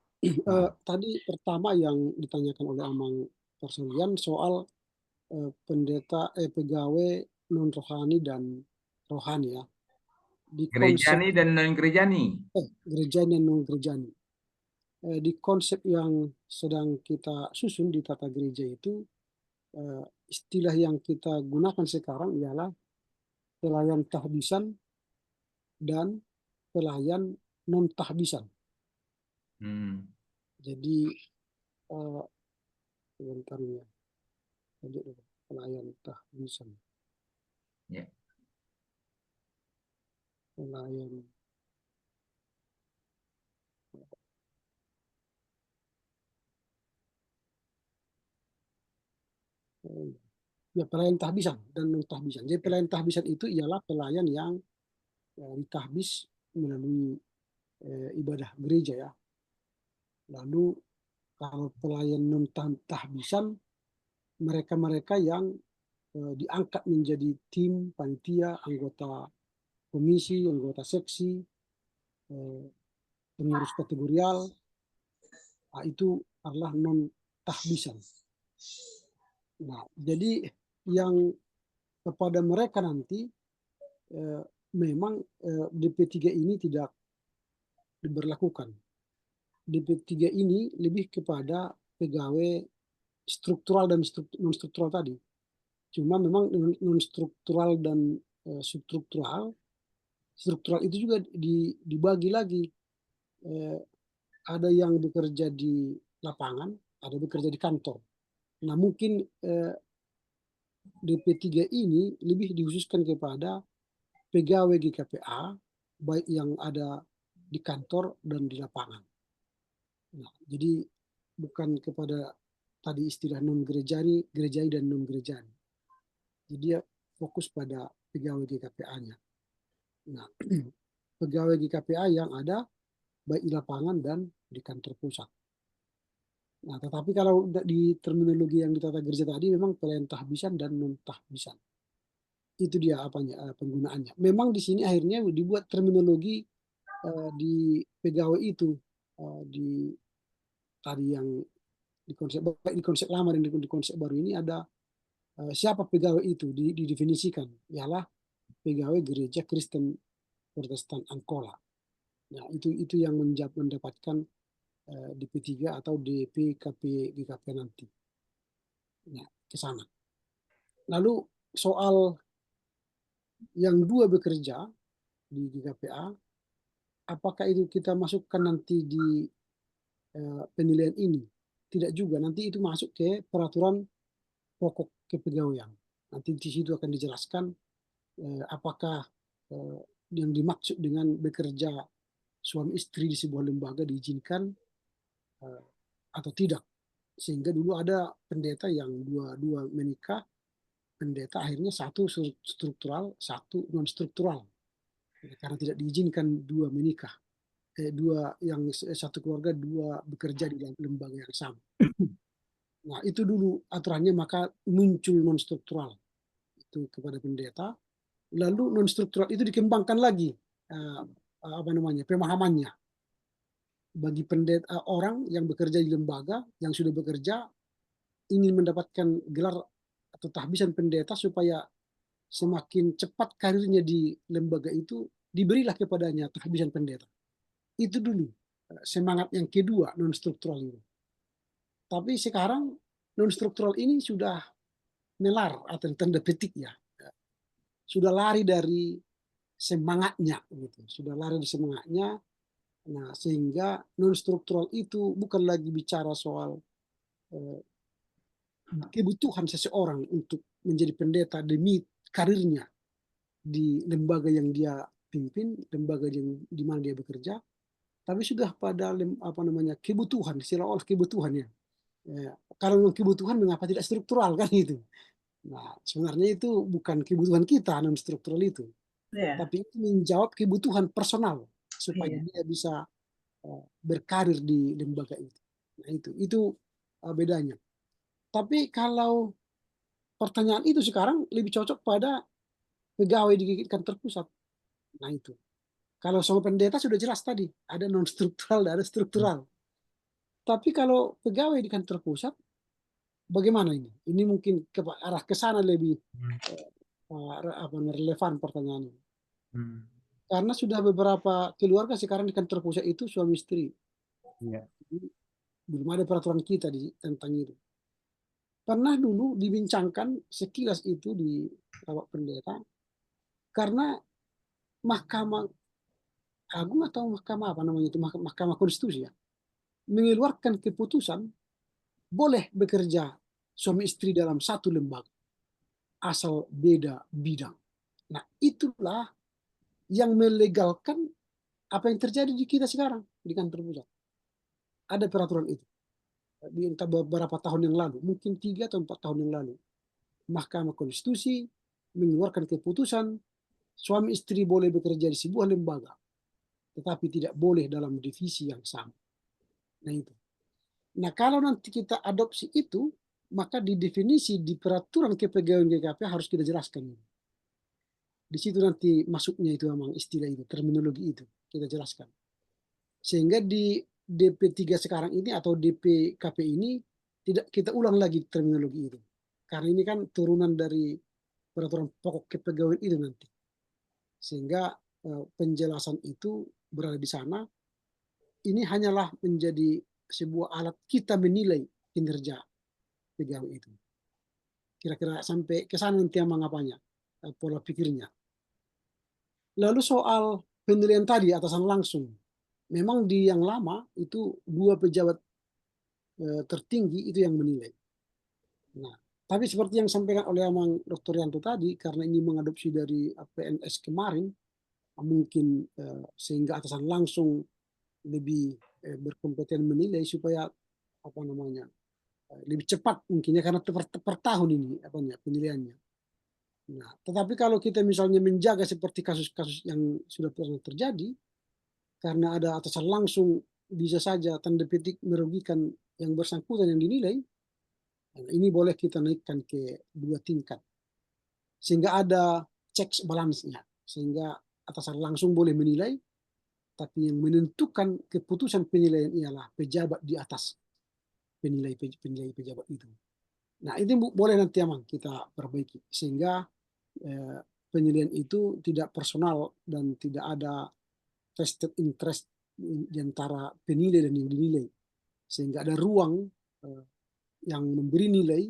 Tadi pertama yang ditanyakan oleh Amang Perselian soal pegawai non rohani dan rohani ya. Di konsep Gerejani dan non gerejani. gerejani dan non gerejani. Di konsep yang sedang kita susun di tata gereja itu, istilah yang kita gunakan sekarang ialah pelayan tahbisan dan pelayan non tahbisan. Jadi sebentar ya. Pelayan tahbisan. Ya. Pelayan ya, pelayan tahbisan dan non tahbisan. Jadi pelayan tahbisan itu ialah pelayan yang ditahbis melalui ibadah gereja ya. Lalu kalau pelayan non tahbisan, mereka-mereka yang diangkat menjadi tim, panitia, anggota komisi, anggota seksi, pengurus kategorial, itu adalah non tahbisan. Nah, jadi yang kepada mereka nanti memang DP3 ini tidak diberlakukan. DP3 ini lebih kepada pegawai struktural dan non struktural tadi. Cuma memang non struktural dan substruktural, struktural itu juga dibagi lagi. Ada yang bekerja di lapangan, ada bekerja di kantor. Nah, mungkin DP3 ini lebih dikhususkan kepada pegawai GKPA, baik yang ada di kantor dan di lapangan. Nah, jadi bukan kepada tadi istilah non gerejani, gerejai dan non gerejani. Jadi dia fokus pada pegawai GKPA-nya. Nah, pegawai GKPA yang ada baik di lapangan dan di kantor pusat. Nah, tetapi kalau di terminologi yang di tata gereja tadi memang pelayan tahbisan dan non tahbisan. Itu dia penggunaannya. Memang di sini akhirnya dibuat terminologi di pegawai itu di tadi yang di konsep lama dan di konsep baru ini ada siapa pegawai itu didefinisikan ialah pegawai gereja Kristen Protestan Angkola. Nah, itu yang mendapatkan DP3 atau DPKP GKP nanti. Nah, ke sana. Lalu soal yang dua bekerja di GKPA, apakah itu kita masukkan nanti di penilaian ini? Tidak juga, nanti itu masuk ke peraturan pokok kepegawaian. Nanti di situ akan dijelaskan apakah yang dimaksud dengan bekerja suami istri di sebuah lembaga diizinkan atau tidak. Sehingga dulu ada pendeta yang dua menikah, pendeta akhirnya satu struktural, satu non struktural. Karena tidak diizinkan dua menikah. Dua yang satu keluarga dua bekerja di dalam lembaga yang sama. Nah, itu dulu aturannya, maka muncul non struktural itu kepada pendeta. Lalu non struktural itu dikembangkan lagi pemahamannya bagi pendeta orang yang bekerja di lembaga yang sudah bekerja ingin mendapatkan gelar atau tahbisan pendeta supaya semakin cepat karirnya di lembaga itu, diberilah kepadanya tahbisan pendeta. Itu dulu semangat yang kedua non struktural itu. Tapi sekarang non struktural ini sudah melar atau tanda petik ya, sudah lari dari semangatnya gitu, sudah lari dari semangatnya. Nah, sehingga non struktural itu bukan lagi bicara soal kebutuhan seseorang untuk menjadi pendeta demi karirnya di lembaga yang dia pimpin, lembaga yang di mana dia bekerja, tapi sudah pada kebutuhan, seolah-olah kebutuhannya. Kalau kebutuhan mengapa tidak struktural kan itu? Nah, sebenarnya itu bukan kebutuhan kita non struktural itu, tapi itu menjawab kebutuhan personal supaya dia bisa berkarir di lembaga itu. Nah, itu bedanya. Tapi kalau pertanyaan itu sekarang lebih cocok pada pegawai di kantor pusat. Nah, itu. Kalau sama pendeta sudah jelas tadi, ada non struktural dan ada struktural. Tapi kalau pegawai di kantor pusat, bagaimana ini? Ini mungkin arah ke sana lebih relevan pertanyaan ini. Karena sudah beberapa keluarga sekarang di kantor pusat itu suami istri. Iya. Jadi, belum ada peraturan kita tentang itu. Pernah dulu dibincangkan sekilas itu di Bapak Pendeta, karena Mahkamah Agung atau Mahkamah apa namanya itu, Mahkamah Konstitusi ya, mengeluarkan keputusan boleh bekerja suami istri dalam satu lembaga asal beda bidang. Nah, itulah yang melegalkan apa yang terjadi di kita sekarang di kantor pusat. Ada peraturan itu di entah beberapa tahun yang lalu, mungkin 3 atau 4 tahun yang lalu. Mahkamah Konstitusi mengeluarkan keputusan suami istri boleh bekerja di sebuah lembaga, tetapi tidak boleh dalam divisi yang sama. Nah itu. Nah kalau nanti kita adopsi itu, maka di definisi di peraturan kepegawaian GKP harus kita jelaskan. Di situ nanti masuknya itu memang istilah itu, terminologi itu kita jelaskan. Sehingga di DP3 sekarang ini atau DPKP ini tidak kita ulang lagi terminologi itu. Karena ini kan turunan dari peraturan pokok kepegawaian itu nanti. Sehingga penjelasan itu berada di sana. Ini hanyalah menjadi sebuah alat kita menilai kinerja pegawai itu. Kira-kira sampai ke sana nanti emang apanya, pola pikirnya. Lalu soal penilaian tadi atasan langsung, memang di yang lama itu 2 pejabat tertinggi itu yang menilai. Nah, tapi seperti yang sampaikan oleh Amang Dr. Yanto tadi, karena ini mengadopsi dari PNS kemarin, mungkin sehingga atasan langsung lebih berkompeten menilai supaya apa namanya lebih cepat mungkin ya, karena per tahun ini apa namanya penilaiannya. Nah, tetapi kalau kita misalnya menjaga seperti kasus-kasus yang sudah pernah terjadi, karena ada atasan langsung bisa saja tanda petik merugikan yang bersangkutan yang dinilai, nah ini boleh kita naikkan ke 2 tingkat. Sehingga ada checks balance-nya. Sehingga atasan langsung boleh menilai, tapi yang menentukan keputusan penilaian ialah pejabat di atas penilai pejabat itu. Nah, itu boleh nanti emang kita perbaiki. Sehingga penilaian itu tidak personal dan tidak ada vested interest di antara penilai dan yang dinilai, sehingga ada ruang yang memberi nilai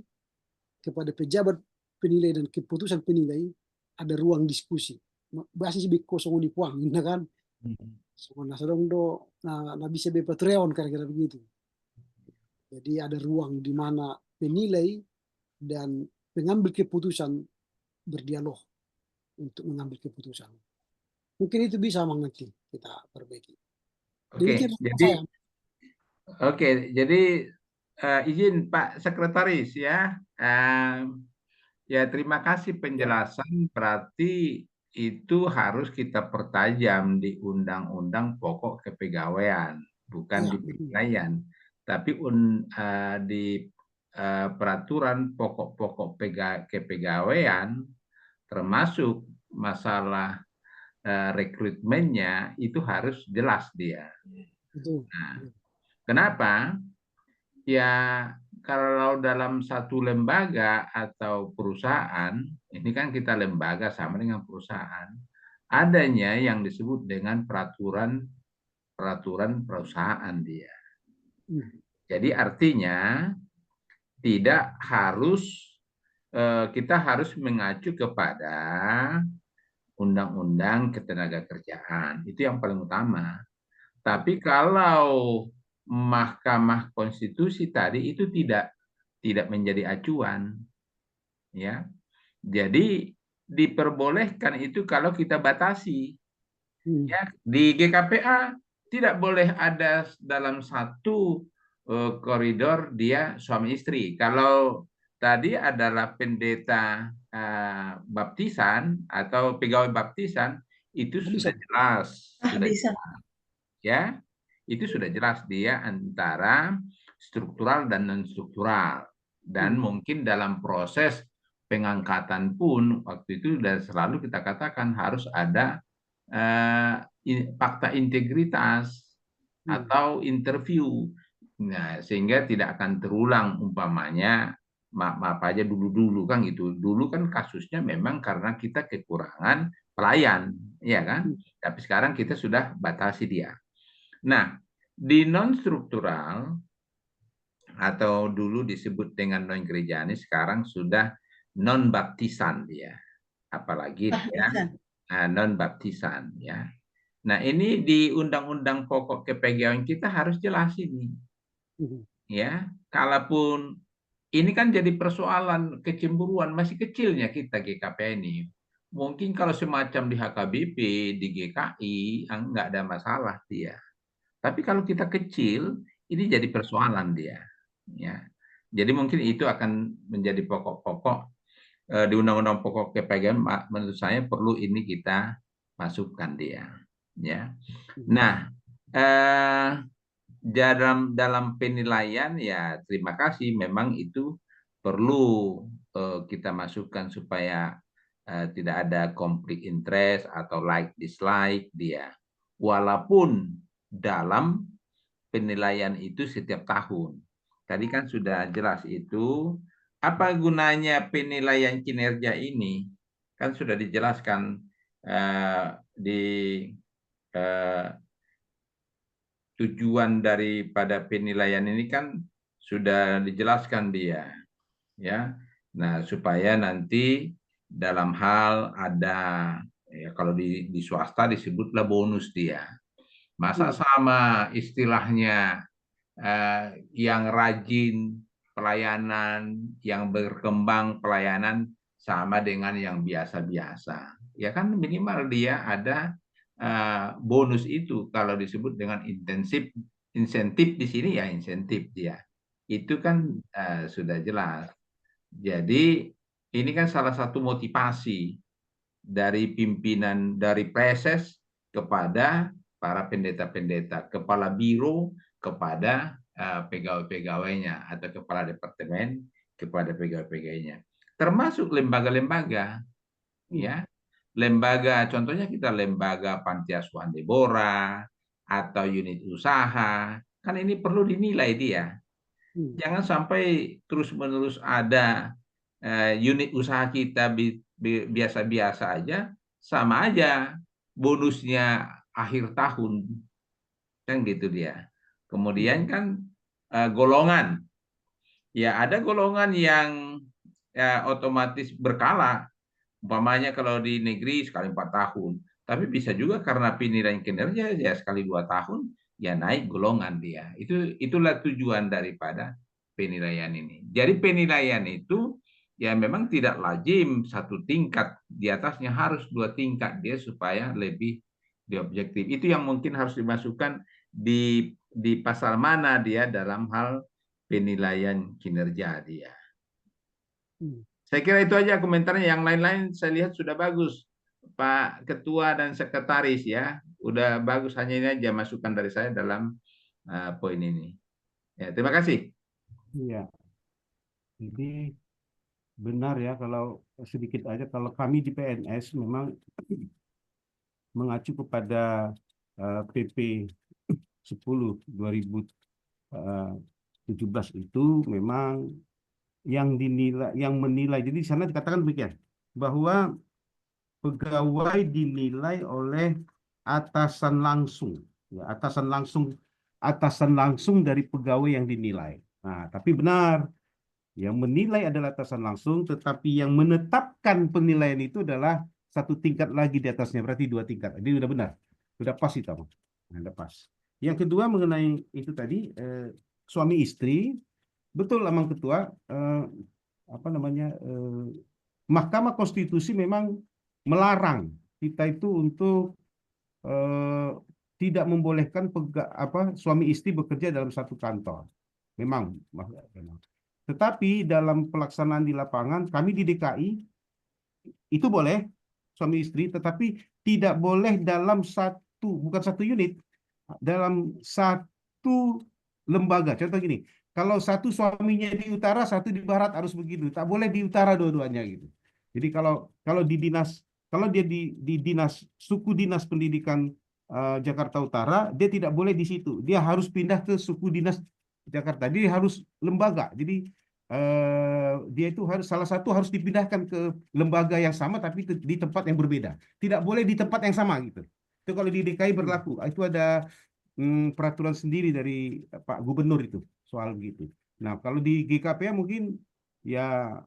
kepada pejabat penilai dan keputusan penilai, ada ruang diskusi. Basis be kosong di puang, kan? Semua nasadong do, nah bisa be patreon kira-kira begitu. Jadi ada ruang di mana penilai dan pengambil keputusan berdialog untuk mengambil keputusan. Mungkin itu bisa nanti kita perbaiki. Oke, jadi izin Pak Sekretaris ya. Ya terima kasih penjelasan. Berarti itu harus kita pertajam di Undang-Undang Pokok Kepegawaian, bukan di penilaian, tapi di peraturan pokok-pokok kepegawaian, termasuk masalah rekrutmennya itu harus jelas dia. Nah, kenapa? Ya kalau dalam satu lembaga atau perusahaan, ini kan kita lembaga sama dengan perusahaan, adanya yang disebut dengan peraturan perusahaan dia. Jadi artinya tidak harus kita harus mengacu kepada Undang-Undang Ketenagakerjaan. Itu yang paling utama. Tapi kalau Mahkamah Konstitusi tadi itu tidak menjadi acuan, ya. Jadi diperbolehkan itu kalau kita batasi, ya. Di GKPA tidak boleh ada dalam satu koridor dia suami istri. Kalau tadi adalah pendeta baptisan atau pegawai baptisan, itu sudah jelas, ya, itu sudah jelas dia antara struktural dan non struktural, dan mungkin dalam proses pengangkatan pun waktu itu sudah selalu kita katakan harus ada fakta integritas atau interview. Nah, sehingga tidak akan terulang umpamanya maaf aja dulu-dulu kan gitu. Dulu kan kasusnya memang karena kita kekurangan pelayan, ya kan? Tapi sekarang kita sudah batasi dia. Nah, di non struktural atau dulu disebut dengan non gerejani, sekarang sudah non baptisan dia. Apalagi dia non baptisan ya. Nah, ini di Undang-Undang Pokok Kepegawaian kita harus jelas ini. Ya, kalaupun ini kan jadi persoalan kecemburuan masih kecilnya kita GKP ini. Mungkin kalau semacam di HKBP, di GKI, nggak ada masalah dia. Tapi kalau kita kecil, ini jadi persoalan dia. Ya, jadi mungkin itu akan menjadi pokok-pokok di Undang-Undang Pokok Kepegawaian. Menurut saya perlu ini kita masukkan dia. Ya, nah. Dalam penilaian ya terima kasih memang itu perlu kita masukkan supaya tidak ada konflik interest atau like dislike dia walaupun dalam penilaian itu setiap tahun. Tadi kan sudah jelas itu apa gunanya penilaian kinerja ini kan sudah dijelaskan di tujuan daripada penilaian ini kan sudah dijelaskan dia, ya. Nah, supaya nanti dalam hal ada, ya kalau di swasta disebutlah bonus dia. Masa sama istilahnya yang rajin pelayanan, yang berkembang pelayanan sama dengan yang biasa-biasa. Ya kan minimal dia ada bonus itu kalau disebut dengan insentif di sini ya insentif dia itu kan sudah jelas. Jadi ini kan salah satu motivasi dari pimpinan dari preses kepada para pendeta-pendeta, kepala biro kepada pegawai-pegawainya atau kepala departemen kepada pegawai-pegawainya, termasuk lembaga-lembaga ya. Lembaga, contohnya kita lembaga panti asuhan Deborah atau unit usaha, kan ini perlu dinilai dia. Jangan sampai terus-menerus ada unit usaha kita biasa-biasa aja, sama aja bonusnya akhir tahun, kan gitu dia. Kemudian kan golongan, ya ada golongan yang otomatis berkala. Umpamanya kalau di negeri sekali 4 tahun, tapi bisa juga karena penilaian kinerja ya sekali 2 tahun, ya naik golongan dia. Itulah tujuan daripada penilaian ini. Jadi penilaian itu ya memang tidak lazim satu tingkat, di atasnya harus 2 tingkat dia supaya lebih objektif. Itu yang mungkin harus dimasukkan di pasal mana dia dalam hal penilaian kinerja dia. Saya kira itu aja komentarnya. Yang lain-lain saya lihat sudah bagus, Pak Ketua dan Sekretaris ya. Udah bagus, hanya ini aja masukan dari saya dalam poin ini. Ya, terima kasih. Iya. Jadi benar ya kalau sedikit aja kalau kami di PNS memang mengacu kepada PP 10 2017 itu memang yang menilai. Jadi di sana dikatakan demikian bahwa pegawai dinilai oleh atasan langsung, ya, atasan langsung dari pegawai yang dinilai. Nah, tapi benar yang menilai adalah atasan langsung, tetapi yang menetapkan penilaian itu adalah satu tingkat lagi di atasnya, berarti 2 tingkat. Jadi sudah benar, sudah pas itu, sudah pas. Yang kedua mengenai itu tadi suami istri. Betul, Amang Ketua, Mahkamah Konstitusi memang melarang kita itu untuk tidak membolehkan suami istri bekerja dalam satu kantor. Memang. Tetapi dalam pelaksanaan di lapangan, kami di DKI itu boleh suami istri, tetapi tidak boleh dalam bukan satu unit, dalam satu lembaga. Contoh gini. Kalau satu suaminya di utara, satu di barat harus begitu. Tak boleh di utara dua-duanya gitu. Jadi kalau dia di suku dinas pendidikan Jakarta Utara, dia tidak boleh di situ. Dia harus pindah ke suku dinas Jakarta. Dia harus lembaga. Jadi dia itu harus salah satu harus dipindahkan ke lembaga yang sama tapi di tempat yang berbeda. Tidak boleh di tempat yang sama gitu. Itu kalau di DKI berlaku. Itu ada peraturan sendiri dari Pak Gubernur itu soal begitu. Nah, kalau di GKPA mungkin ya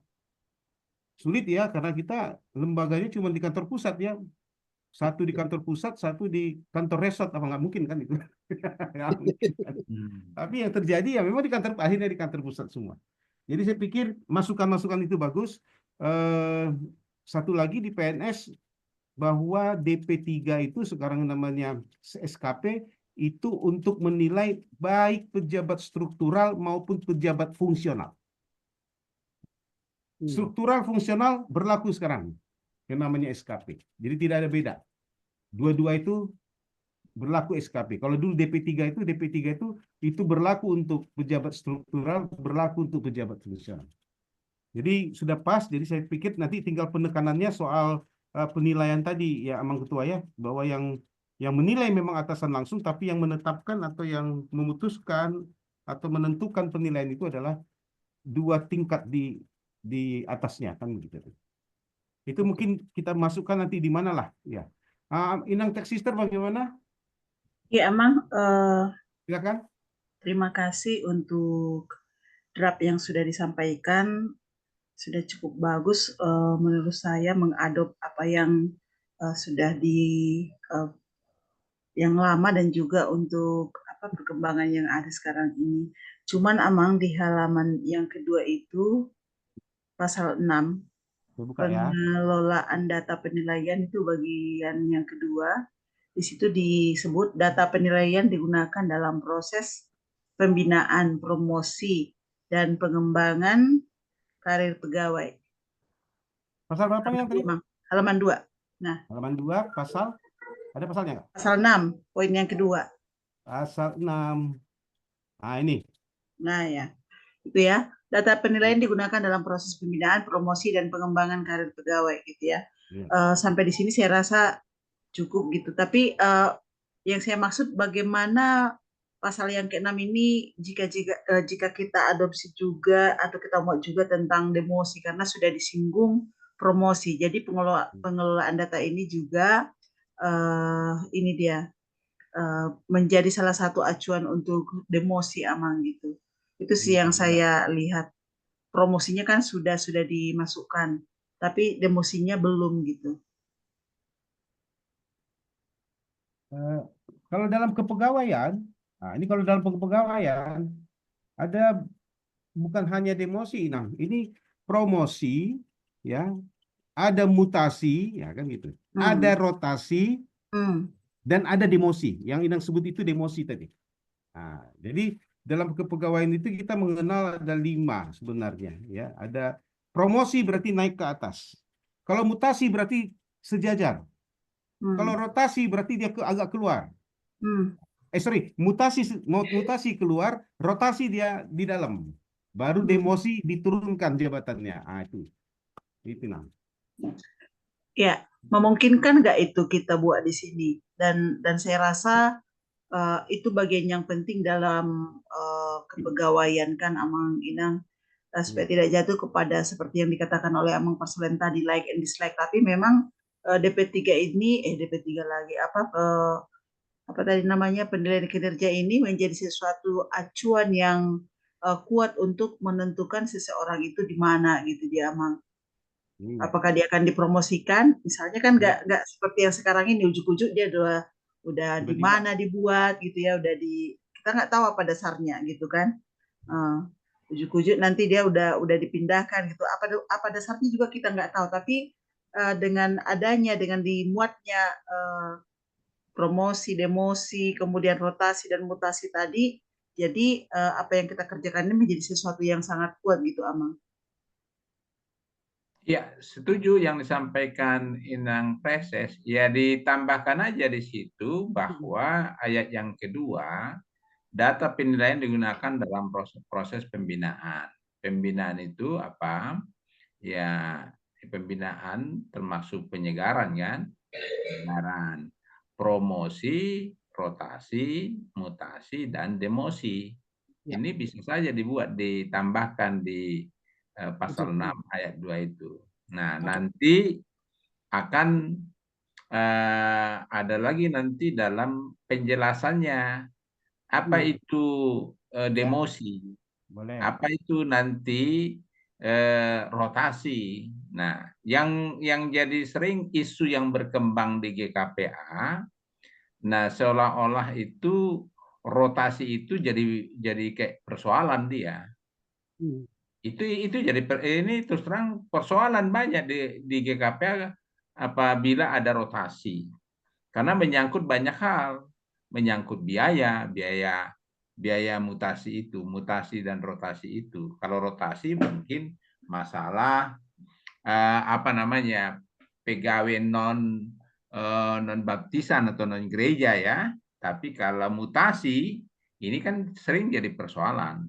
sulit ya karena kita lembaganya cuma di kantor pusat ya. Satu di kantor pusat, satu di kantor resort, apa nggak mungkin kan itu? Nggak mungkin kan. Tapi yang terjadi ya memang di kantor akhirnya di kantor pusat semua. Jadi saya pikir masukan-masukan itu bagus. Satu lagi di PNS bahwa DP3 itu sekarang namanya SKP itu untuk menilai baik pejabat struktural maupun pejabat fungsional. Struktural fungsional berlaku sekarang yang namanya SKP. Jadi tidak ada beda. Dua-dua itu berlaku SKP. Kalau dulu DP3 itu berlaku untuk pejabat struktural, berlaku untuk pejabat fungsional. Jadi sudah pas, jadi saya pikir nanti tinggal penekanannya soal penilaian tadi ya Amang Ketua ya, bahwa yang menilai memang atasan langsung, tapi yang menetapkan atau yang memutuskan atau menentukan penilaian itu adalah dua tingkat di atasnya kan begitu. Itu mungkin kita masukkan nanti di mana lah ya. Inang Tech Sister bagaimana? Ya, Amang, Silakan. terima kasih untuk draft yang sudah disampaikan. Sudah cukup bagus menurut saya mengadop apa yang sudah yang lama dan juga untuk apa perkembangan yang ada sekarang ini. Cuman Amang di halaman yang kedua itu pasal 6 Saya buka ya. pengelolaan data penilaian itu bagian yang kedua. Di situ disebut data penilaian digunakan dalam proses pembinaan, promosi, dan pengembangan karir pegawai. Pasal berapa yang tadi? Halaman 2. Nah, Halaman 2 pasal ada pasalnya nggak? pasal 6, poin yang kedua. Pasal 6. Nah, ini. Nah, ya. Itu ya. Data penilaian digunakan dalam proses pembinaan, promosi, dan pengembangan karir pegawai gitu ya. Sampai di sini saya rasa cukup gitu. Tapi yang saya maksud bagaimana pasal yang ke-6 ini jika kita adopsi juga atau kita mau juga tentang demosi karena sudah disinggung promosi. Jadi pengelolaan data ini juga ini dia menjadi salah satu acuan untuk demosi Amang gitu. Itu sih yang saya lihat. Promosinya kan sudah dimasukkan, tapi demosinya belum gitu. Kalau dalam kepegawaian, nah ini kalau dalam kepegawaian ada bukan hanya demosi, nah ini promosi, ya, ada mutasi, ya kan gitu, ada rotasi, dan ada demosi. Yang Inang sebut itu demosi tadi. Nah, jadi dalam kepegawaian itu kita mengenal ada 5 sebenarnya, ya. Ada promosi berarti naik ke atas. Kalau mutasi berarti sejajar. Kalau rotasi berarti dia agak keluar. Mutasi keluar, rotasi dia di dalam. Baru demosi diturunkan jabatannya. Ah, itu nah. Ya, memungkinkan nggak itu kita buat di sini? Dan saya rasa itu bagian yang penting dalam kepegawaian kan Amang Inang supaya tidak jatuh kepada seperti yang dikatakan oleh Amang Parsulen tadi like and dislike. Tapi memang DP3 ini DP3 lagi apa tadi namanya penilaian kinerja ini menjadi sesuatu acuan yang kuat untuk menentukan seseorang itu di mana gitu dia Amang. Apakah dia akan dipromosikan? Misalnya kan nggak seperti yang sekarang ini ujuk-ujuk dia udah di mana dibuat gitu ya, kita nggak tahu apa dasarnya gitu kan. Ujuk-ujuk nanti dia udah dipindahkan gitu. Apa dasarnya juga kita nggak tahu. Tapi dengan dimuatnya promosi, demosi, kemudian rotasi dan mutasi tadi, jadi apa yang kita kerjakan ini menjadi sesuatu yang sangat kuat gitu, Amang. Ya, setuju yang disampaikan Inang Preses. Ya, ditambahkan aja di situ bahwa ayat yang kedua, data penilaian digunakan dalam proses pembinaan. Pembinaan itu apa? Ya, pembinaan termasuk penyegaran kan? Penyegaran, promosi, rotasi, mutasi, dan demosi. Ya, Ini bisa saja dibuat, ditambahkan di pasal betul. 6 ayat 2 itu. Nah, Oke. nanti akan ada lagi nanti dalam penjelasannya apa Hmm. itu demosi, Boleh. apa itu nanti rotasi. Nah, yang jadi sering isu yang berkembang di GKPA, nah seolah-olah itu rotasi itu jadi kayak persoalan dia. Hmm. Itu jadi ini terus terang persoalan banyak di GKPA apabila ada rotasi. Karena menyangkut banyak hal, menyangkut biaya mutasi itu, mutasi dan rotasi itu. Kalau rotasi mungkin masalah apa namanya, pegawai non baptisan atau non gereja ya. Tapi kalau mutasi ini kan sering jadi persoalan.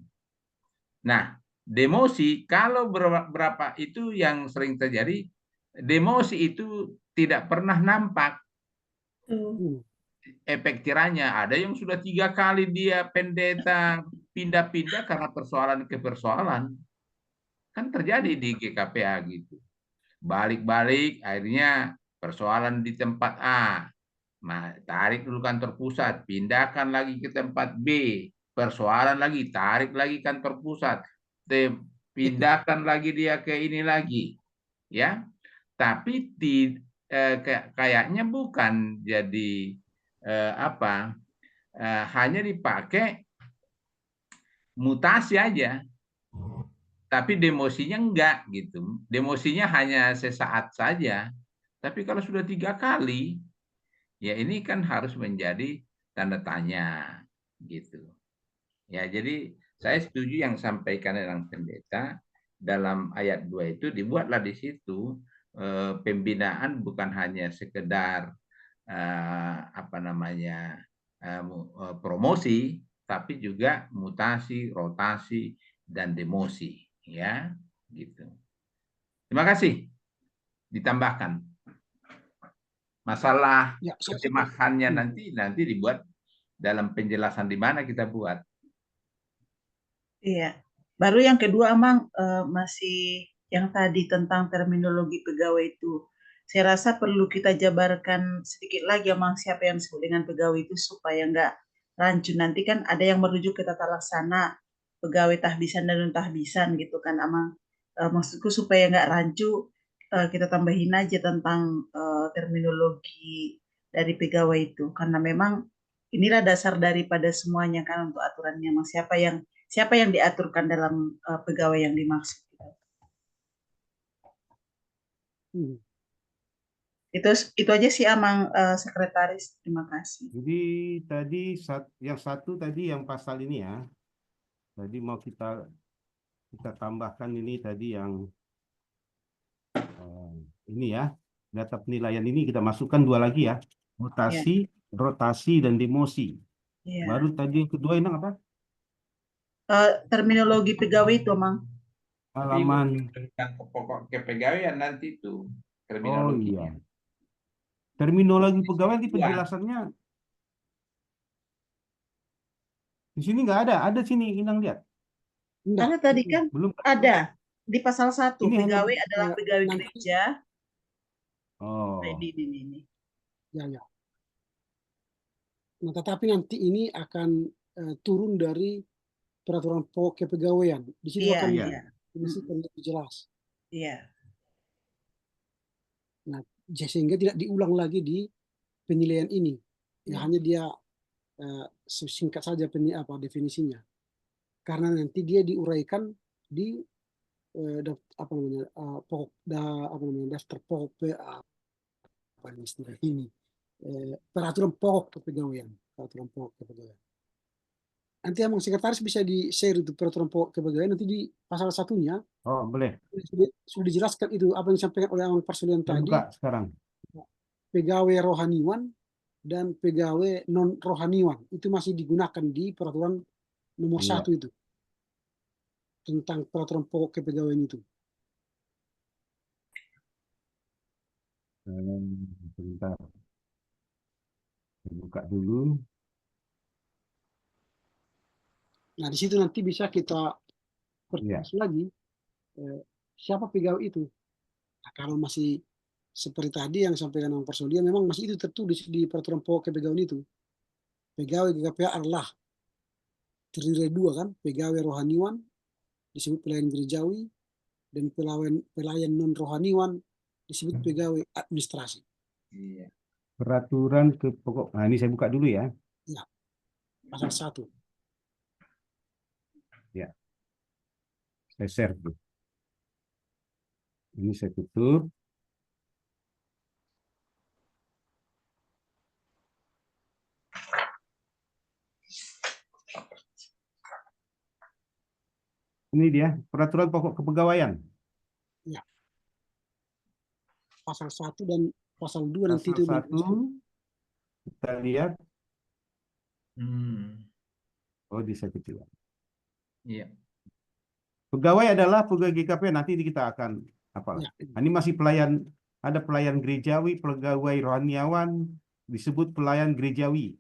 Nah, demosi kalau berapa itu yang sering terjadi, demosi itu tidak pernah nampak Hmm. efek tiranya. Ada yang sudah 3 kali dia pendeta pindah-pindah karena persoalan ke persoalan. Kan terjadi di GKPA gitu. Balik-balik akhirnya persoalan di tempat A. Nah, tarik dulu kantor pusat, pindahkan lagi ke tempat B. Persoalan lagi, tarik lagi kantor pusat. Pindahkan lagi dia ke ini lagi. Ya. Tapi kayaknya bukan jadi apa? Hanya dipakai mutasi aja, tapi demosinya enggak gitu. Demosinya hanya sesaat saja. Tapi kalau sudah 3 kali, ya ini kan harus menjadi tanda tanya gitu. Ya, jadi saya setuju yang sampaikan dengan pendeta dalam ayat 2 itu dibuatlah di situ pembinaan bukan hanya sekedar apa namanya promosi, tapi juga mutasi, rotasi, dan demosi, ya, gitu. Terima kasih. Ditambahkan masalah Ya, terjemahannya hmm. nanti dibuat dalam penjelasan di mana kita buat. Iya. Baru yang kedua, Amang, masih yang tadi tentang terminologi pegawai itu. Saya rasa perlu kita jabarkan sedikit lagi, Amang, siapa yang disebut dengan pegawai itu supaya nggak rancu. Nanti kan ada yang merujuk ke tata laksana pegawai tahbisan dan non tahbisan gitu kan, Amang. Maksudku supaya nggak rancu, kita tambahin aja tentang terminologi dari pegawai itu. Karena memang inilah dasar daripada semuanya kan untuk aturannya, Amang. Siapa yang diaturkan dalam pegawai yang dimaksud. Hmm. Itu aja sih, Amang, Sekretaris. Terima kasih. Jadi tadi yang satu tadi yang pasal ini ya. Tadi mau kita tambahkan ini tadi yang ini ya. Data penilaian ini kita masukkan 2 lagi ya. Ya, Mutasi, rotasi, dan demosi. ya. Baru tadi yang kedua ini apa? Terminologi pegawai itu, Amang. Nanti Halaman. tentang pokok kepegawaian nanti itu Oh iya. terminologinya. Terminologi pegawai di Dua. penjelasannya di sini nggak ada. Ada sini, Inang lihat. Enggak. Karena tadi kan Belum. ada di pasal 1, Ini hanya pegawai adalah pegawai nanti gereja. oh. Ini. ya. Nah, tetapi nanti ini akan turun dari peraturan pokok kepegawaian. Di situ Iya, akan Iya. iya. didefinisikan lebih jelas. Iya. Nah, sehingga tidak diulang lagi di penilaian ini. Ya hanya dia singkat saja definisinya. Karena nanti dia diuraikan di apa namanya daftar pokok apa istilah ini peraturan pokok kepegawaian. Nanti emang sekretaris bisa di-share itu peraturan pokok kepegawaian nanti di pasal satunya Oh, boleh. sudah dijelaskan itu apa yang disampaikan oleh Amang Parsulian Saya tadi, buka sekarang. pegawai rohaniwan dan pegawai non rohaniwan itu masih digunakan di peraturan nomor Iya. 1 itu tentang peraturan pokok kepegawaian itu. Sebentar. Saya buka dulu. Nah, di situ nanti bisa kita pertegas lagi siapa pegawai itu. Nah, kalau masih seperti tadi yang sampaikan Pak Persaudia, memang masih itu tertulis di peraturan pokok kepegawaian itu. Pegawai GKPA adalah terdiri dari dua kan, pegawai rohaniwan disebut pelayan gerejawi, dan pelayan non rohaniwan disebut pegawai administrasi. Iya. Peraturan ke pokok. Nah, ini saya buka dulu ya. Ya, pasal 1. Ya, saya share dulu. Ini saya tutup. Ini dia peraturan pokok kepegawaian. Ya. Pasal 1 dan pasal 2 nanti Pasal itu 1 kita lihat. Oh, di saya kecil. Iya. Pegawai adalah pegawai GKP, nanti kita akan apalah. Ya. Ini masih pelayan, ada pelayan gerejawi, pegawai rohaniawan disebut pelayan gerejawi.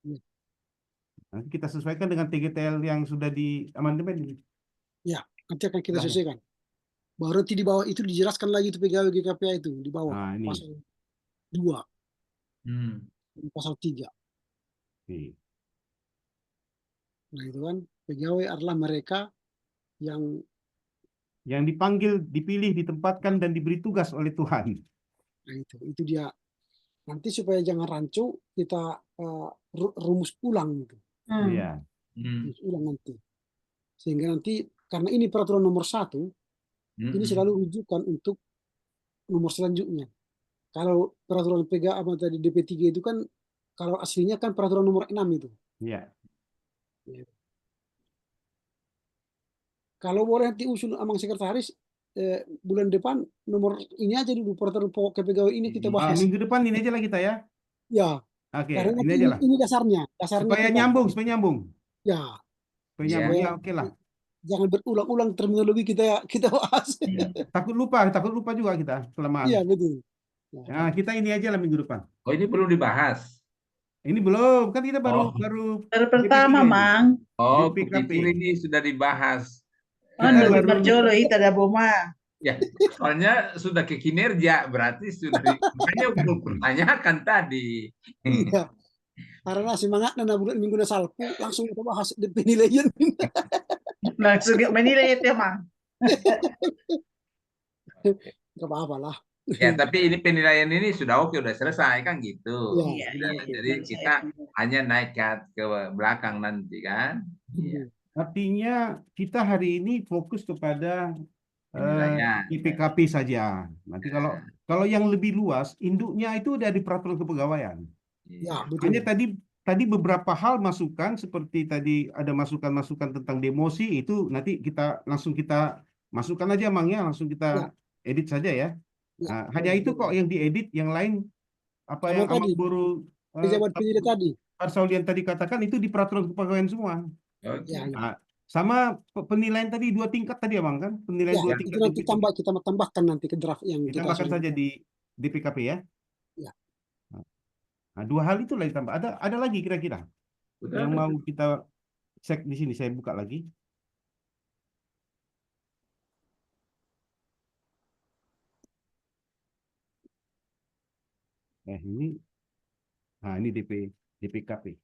Ya. Nanti kita sesuaikan dengan TGTL yang sudah di amandemen. Ya, nanti akan kita sesuaikan. Baru nanti di bawah itu dijelaskan lagi itu pegawai GKPA itu di bawah Nah, ini. pasal 2 dan pasal 3. Oke. Nah, itu kan pegawai adalah mereka yang dipanggil, dipilih, ditempatkan dan diberi tugas oleh Tuhan. nah itu dia. Nanti supaya jangan rancu, kita rumus ulang gitu. Iya. Rumus ulang nanti. Sehingga nanti karena ini peraturan nomor 1, ini selalu rujukan untuk nomor selanjutnya. Kalau peraturan PGA apa tadi DP3 itu kan kalau aslinya kan peraturan nomor 6 itu. Iya. Ya. Kalau boleh nanti usul Amang Sekretaris bulan depan nomor ini aja dulu peraturan pokok kepegawaian ini kita bahas. Minggu depan ini aja lah kita ya. Ya. Oke, Karena ini aja lah. ini dasarnya Supaya kita, nyambung, supaya nyambung. Ya. Supaya nyambung ya, oke lah. Jangan berulang-ulang terminologi kita bahas. Takut lupa juga kita kelamaan. Iya, betul. Nah, kita ini aja lah minggu depan. Oh, ini belum dibahas. Ini belum, kan kita baru pertama, Mang. Oh, DPKP. kupikir ini sudah dibahas. Anu Marjolo itu ada boma. Ya, soalnya sudah ke kinerja, berarti sudah makanya belum pertanyakan tadi. Iya. Karena semangat dan bulan minggu na salpu langsung kita bahas di penilaian. Langsung menilai itu, Mang. Gak apa-apa lah. Ya, tapi ini penilaian ini sudah oke, sudah selesai kan gitu. Iya, Jadi kita hanya naik ke belakang nanti kan. Iya. Artinya kita hari ini fokus kepada Penilaian. IPKP saja. Nanti kalau yang lebih luas, induknya itu ada di peraturan kepegawaian. Ya, betul. Hanya tadi beberapa hal masukan seperti tadi ada masukan-masukan tentang demosi itu nanti kita masukkan aja Mang ya, langsung kita edit saja ya. Nah, hanya itu kok yang diedit, yang lain apa sama yang tadi, Amang Guru pejabat penyidik tadi. Parsaulian tadi katakan itu di peraturan kepegawaian semua. Oke. Nah, sama penilaian tadi 2 tingkat tadi Abang kan? Penilaian Ya, 2 tingkat. itu nanti kita tambahkan nanti ke draft yang kita tambahkan saja di DPKP ya. Ya. Nah, 2 hal itu lah ditambah. Ada lagi kira-kira yang mau kita cek di sini, saya buka lagi. Ini DPKP.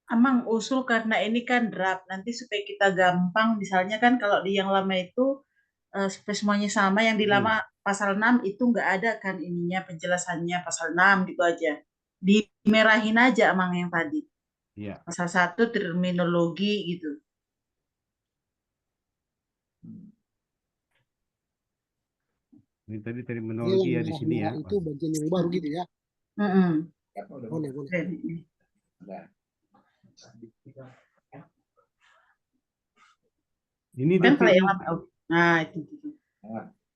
Amang usul karena ini kan draft, nanti supaya kita gampang, misalnya kan kalau di yang lama itu supaya semuanya sama, yang di lama pasal 6 itu nggak ada kan ininya penjelasannya pasal 6 gitu aja. Dimerahin aja Amang yang tadi. Iya. Pasal 1 terminologi gitu. Ini tadi terminologi ya di sini ya. Itu bagian yang baru gitu ya. Boleh. Ini kan definisi. yang lama. Nah, itu.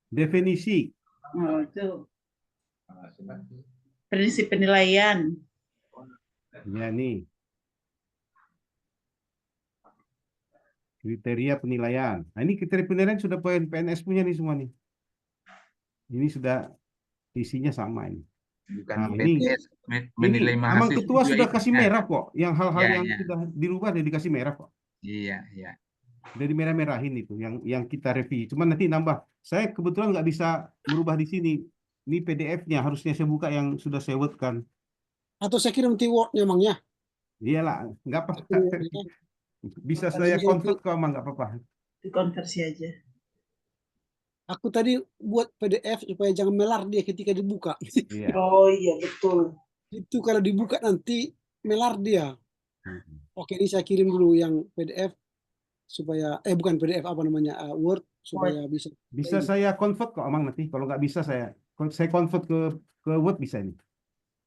Definisi. Oh, itu. Prinsip penilaian. Ya nih. Kriteria penilaian. Nah, ini kriteria penilaian sudah PNS punya nih semua nih. Ini sudah isinya sama ini. bukan Nah, ini PTS menilai Amang mahasiswa Ketua juga sudah itu. kasih merah kok. Yang hal-hal Ya, yang ya. sudah dirubah dia dikasih merah kok. Iya, iya. Dari merah-merahin itu yang kita review. Cuman nanti nambah. Saya kebetulan nggak bisa merubah di sini. Ini PDF-nya harusnya saya buka yang sudah saya wordkan. Atau saya kirim di Word-nya Amangnya. Iyalah, nggak Saya apa-apa. kirim Word-nya. Bisa Apa Nanti saya bisa convert kok, Amang, nggak apa-apa. dikonversi aja. aku tadi buat PDF supaya jangan melar dia ketika dibuka. Iya. Oh iya betul. Itu kalau dibuka nanti melar dia. Hmm. Oke, ini saya kirim dulu yang PDF supaya bukan PDF apa namanya Word supaya bisa Bisa ini. saya convert kok, Amang, nanti. Kalau nggak bisa saya convert ke Word bisa ini.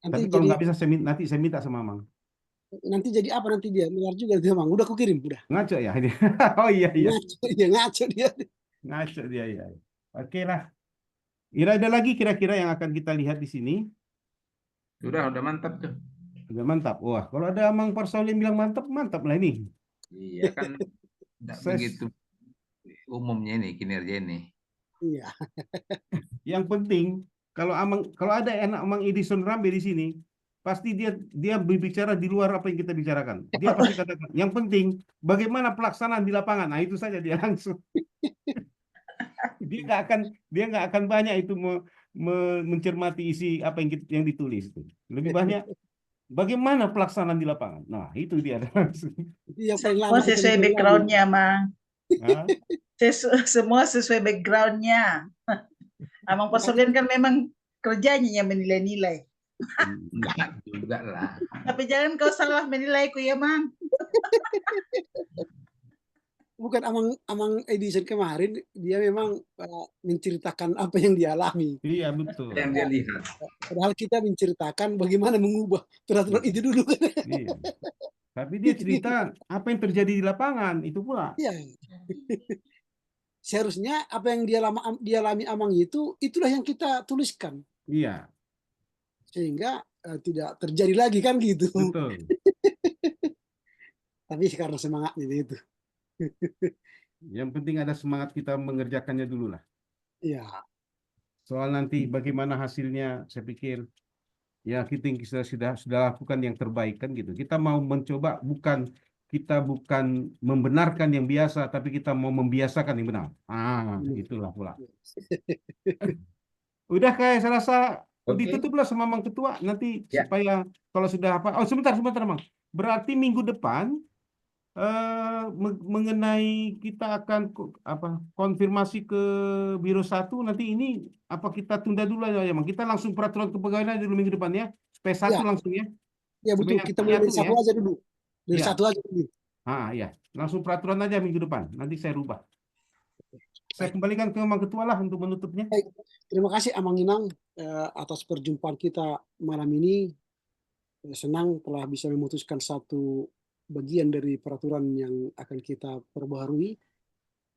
Nanti Tapi kalau jadi nggak bisa nanti saya minta sama Amang. apa nanti dia melar juga dia Bang. Udah aku kirim udah. Ngaco ya ini. Oh iya iya. Ngaco dia. Ngaco dia ya. Oke lah. Ada lagi kira-kira yang akan kita lihat di sini. Udah mantap tuh. Udah mantap. Wah, kalau ada Amang Parsalim bilang mantap, mantap lah ini. Iya kan tidak Saya- begitu umumnya ini kinerja ini. Iya. Yang penting kalau ada anak Amang Edison Rambe di sini, pasti dia berbicara di luar apa yang kita bicarakan. Dia pasti katakan, yang penting bagaimana pelaksanaan di lapangan. Nah, itu saja dia langsung. Dia nggak akan banyak itu mencermati isi apa yang ditulis itu. Lebih banyak bagaimana pelaksanaan di lapangan. Nah, itu dia langsung. Itu yang paling Semua lama kita sesuai bicara lagi. backgroundnya, Mang. Hah? Semua sesuai backgroundnya. Amang Parsalim kan memang kerjanya yang menilai-nilai. Enggak juga lah. Tapi jangan kau salah menilaiku ya, Mang. Bukan Amang Edison kemarin dia memang menceritakan apa yang dia alami. Iya, betul. Yang dia lihat. Padahal kita menceritakan bagaimana mengubah peraturan itu dulu kan. Iya. Tapi dia cerita apa yang terjadi di lapangan, itu pula. Iya. Seharusnya apa yang dia alami Amang itu itulah yang kita tuliskan Iya, sehingga tidak terjadi lagi kan gitu. betul. Tapi karena semangatnya itu. Yang penting ada semangat kita mengerjakannya dulu lah. Iya. Soal nanti bagaimana hasilnya, saya pikir ya kita sudah lakukan yang terbaik kan gitu. Kita mau mencoba kita bukan membenarkan yang biasa, tapi kita mau membiasakan yang benar. Itulah pula. Udah kayak saya rasa Oke. ditutuplah sama Mang Ketua nanti Ya. supaya kalau sudah apa. Oh sebentar Mang. Berarti minggu depan mengenai kita akan konfirmasi ke Biro 1 nanti ini apa kita tunda dulu aja Mang. Kita langsung peraturan kepegawaian aja dulu minggu depan ya. Supaya satu Ya. langsung ya. Ya betul, Supaya kita mulai dari nyatu satu ya. aja dulu. Dari Ya. satu aja dulu. Ya, langsung peraturan aja minggu depan. Nanti saya rubah. Saya Baik. kembalikan ke Mang Ketua lah untuk menutupnya. Baik. Terima kasih Amang Inang atas perjumpaan kita malam ini. Senang telah bisa memutuskan satu bagian dari peraturan yang akan kita perbaharui.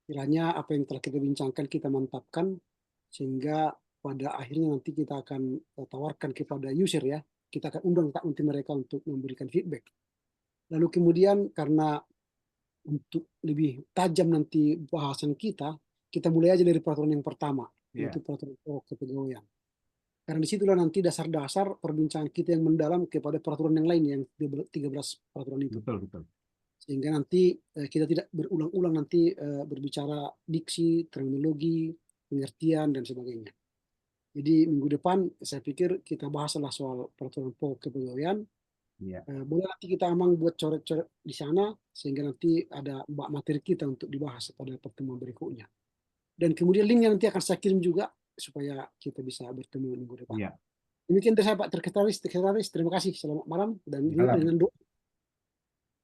Kiranya apa yang telah kita bincangkan kita mantapkan sehingga pada akhirnya nanti kita akan tawarkan kepada user ya. Kita akan undang nanti mereka untuk memberikan feedback. Lalu kemudian karena untuk lebih tajam nanti bahasan kita mulai aja dari peraturan yang pertama, Ya. yaitu peraturan pokok kepegawaian. Karena disitulah nanti dasar-dasar perbincangan kita yang mendalam kepada peraturan yang lain yang 13 peraturan itu. Betul. Sehingga nanti kita tidak berulang-ulang nanti berbicara diksi, terminologi, pengertian, dan sebagainya. Jadi minggu depan saya pikir kita bahaslah soal peraturan pokok kepegawaian. Ya. Boleh nanti kita emang buat coret-coret di sana sehingga nanti ada materi kita untuk dibahas pada pertemuan berikutnya. Dan kemudian linknya nanti akan saya kirim juga supaya kita bisa bertemu minggu depan. Ya. Demikian dari saya Pak Sekretaris. Terima kasih. Selamat malam dan Malam. dengan doa.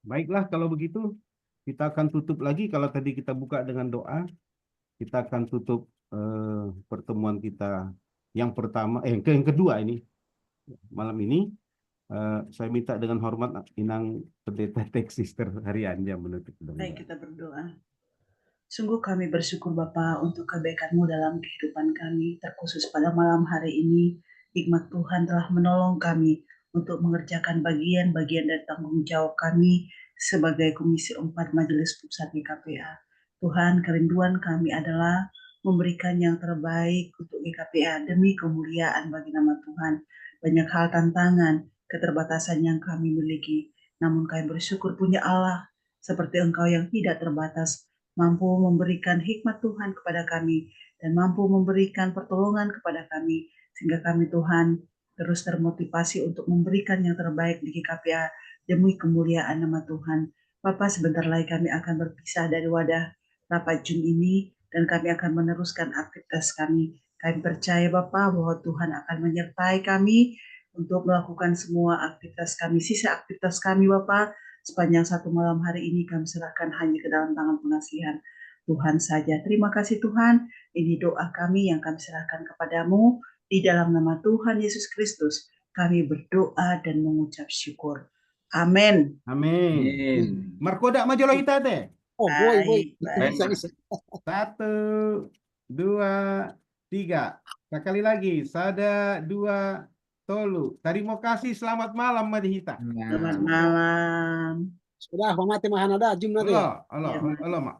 Baiklah kalau begitu kita akan tutup lagi. Kalau tadi kita buka dengan doa, kita akan tutup pertemuan kita yang pertama, yang kedua ini malam ini. Saya minta dengan hormat Inang Pendeta Teks Sister Harian yang menutup. Baik, kita berdoa. Sungguh kami bersyukur Bapa untuk kebaikan-Mu dalam kehidupan kami, terkhusus pada malam hari ini. Hikmat Tuhan telah menolong kami untuk mengerjakan bagian-bagian dari tanggung jawab kami sebagai Komisi 4 Majelis Pusat GKPA. Tuhan, kerinduan kami adalah memberikan yang terbaik untuk GKPA demi kemuliaan bagi nama Tuhan. banyak hal tantangan, keterbatasan yang kami miliki. Namun kami bersyukur punya Allah seperti Engkau yang tidak terbatas, mampu memberikan hikmat Tuhan kepada kami, dan mampu memberikan pertolongan kepada kami, sehingga kami Tuhan terus termotivasi untuk memberikan yang terbaik di GKPA demi kemuliaan nama Tuhan. Bapak, sebentar lagi kami akan berpisah dari wadah rapat Zoom ini, dan kami akan meneruskan aktivitas kami. Kami percaya Bapak bahwa Tuhan akan menyertai kami untuk melakukan semua aktivitas kami. Sisa aktivitas kami Bapak, sepanjang satu malam hari ini kami serahkan hanya ke dalam tangan pengasihan Tuhan saja. Terima kasih Tuhan, ini doa kami yang kami serahkan kepadamu. Di dalam nama Tuhan Yesus Kristus, kami berdoa dan mengucap syukur. Amin. Amin. Amin. Markoda maju kita teh. Oh, boy. Baik. Bisa. 1, 2, 3. Sekali lagi. 1, 2, tolu. Terima kasih. Selamat malam Madihita. Selamat malam. Sudah, pamati mahanada, Zoom nanti. Halo, halo, Ya, halo, Mak.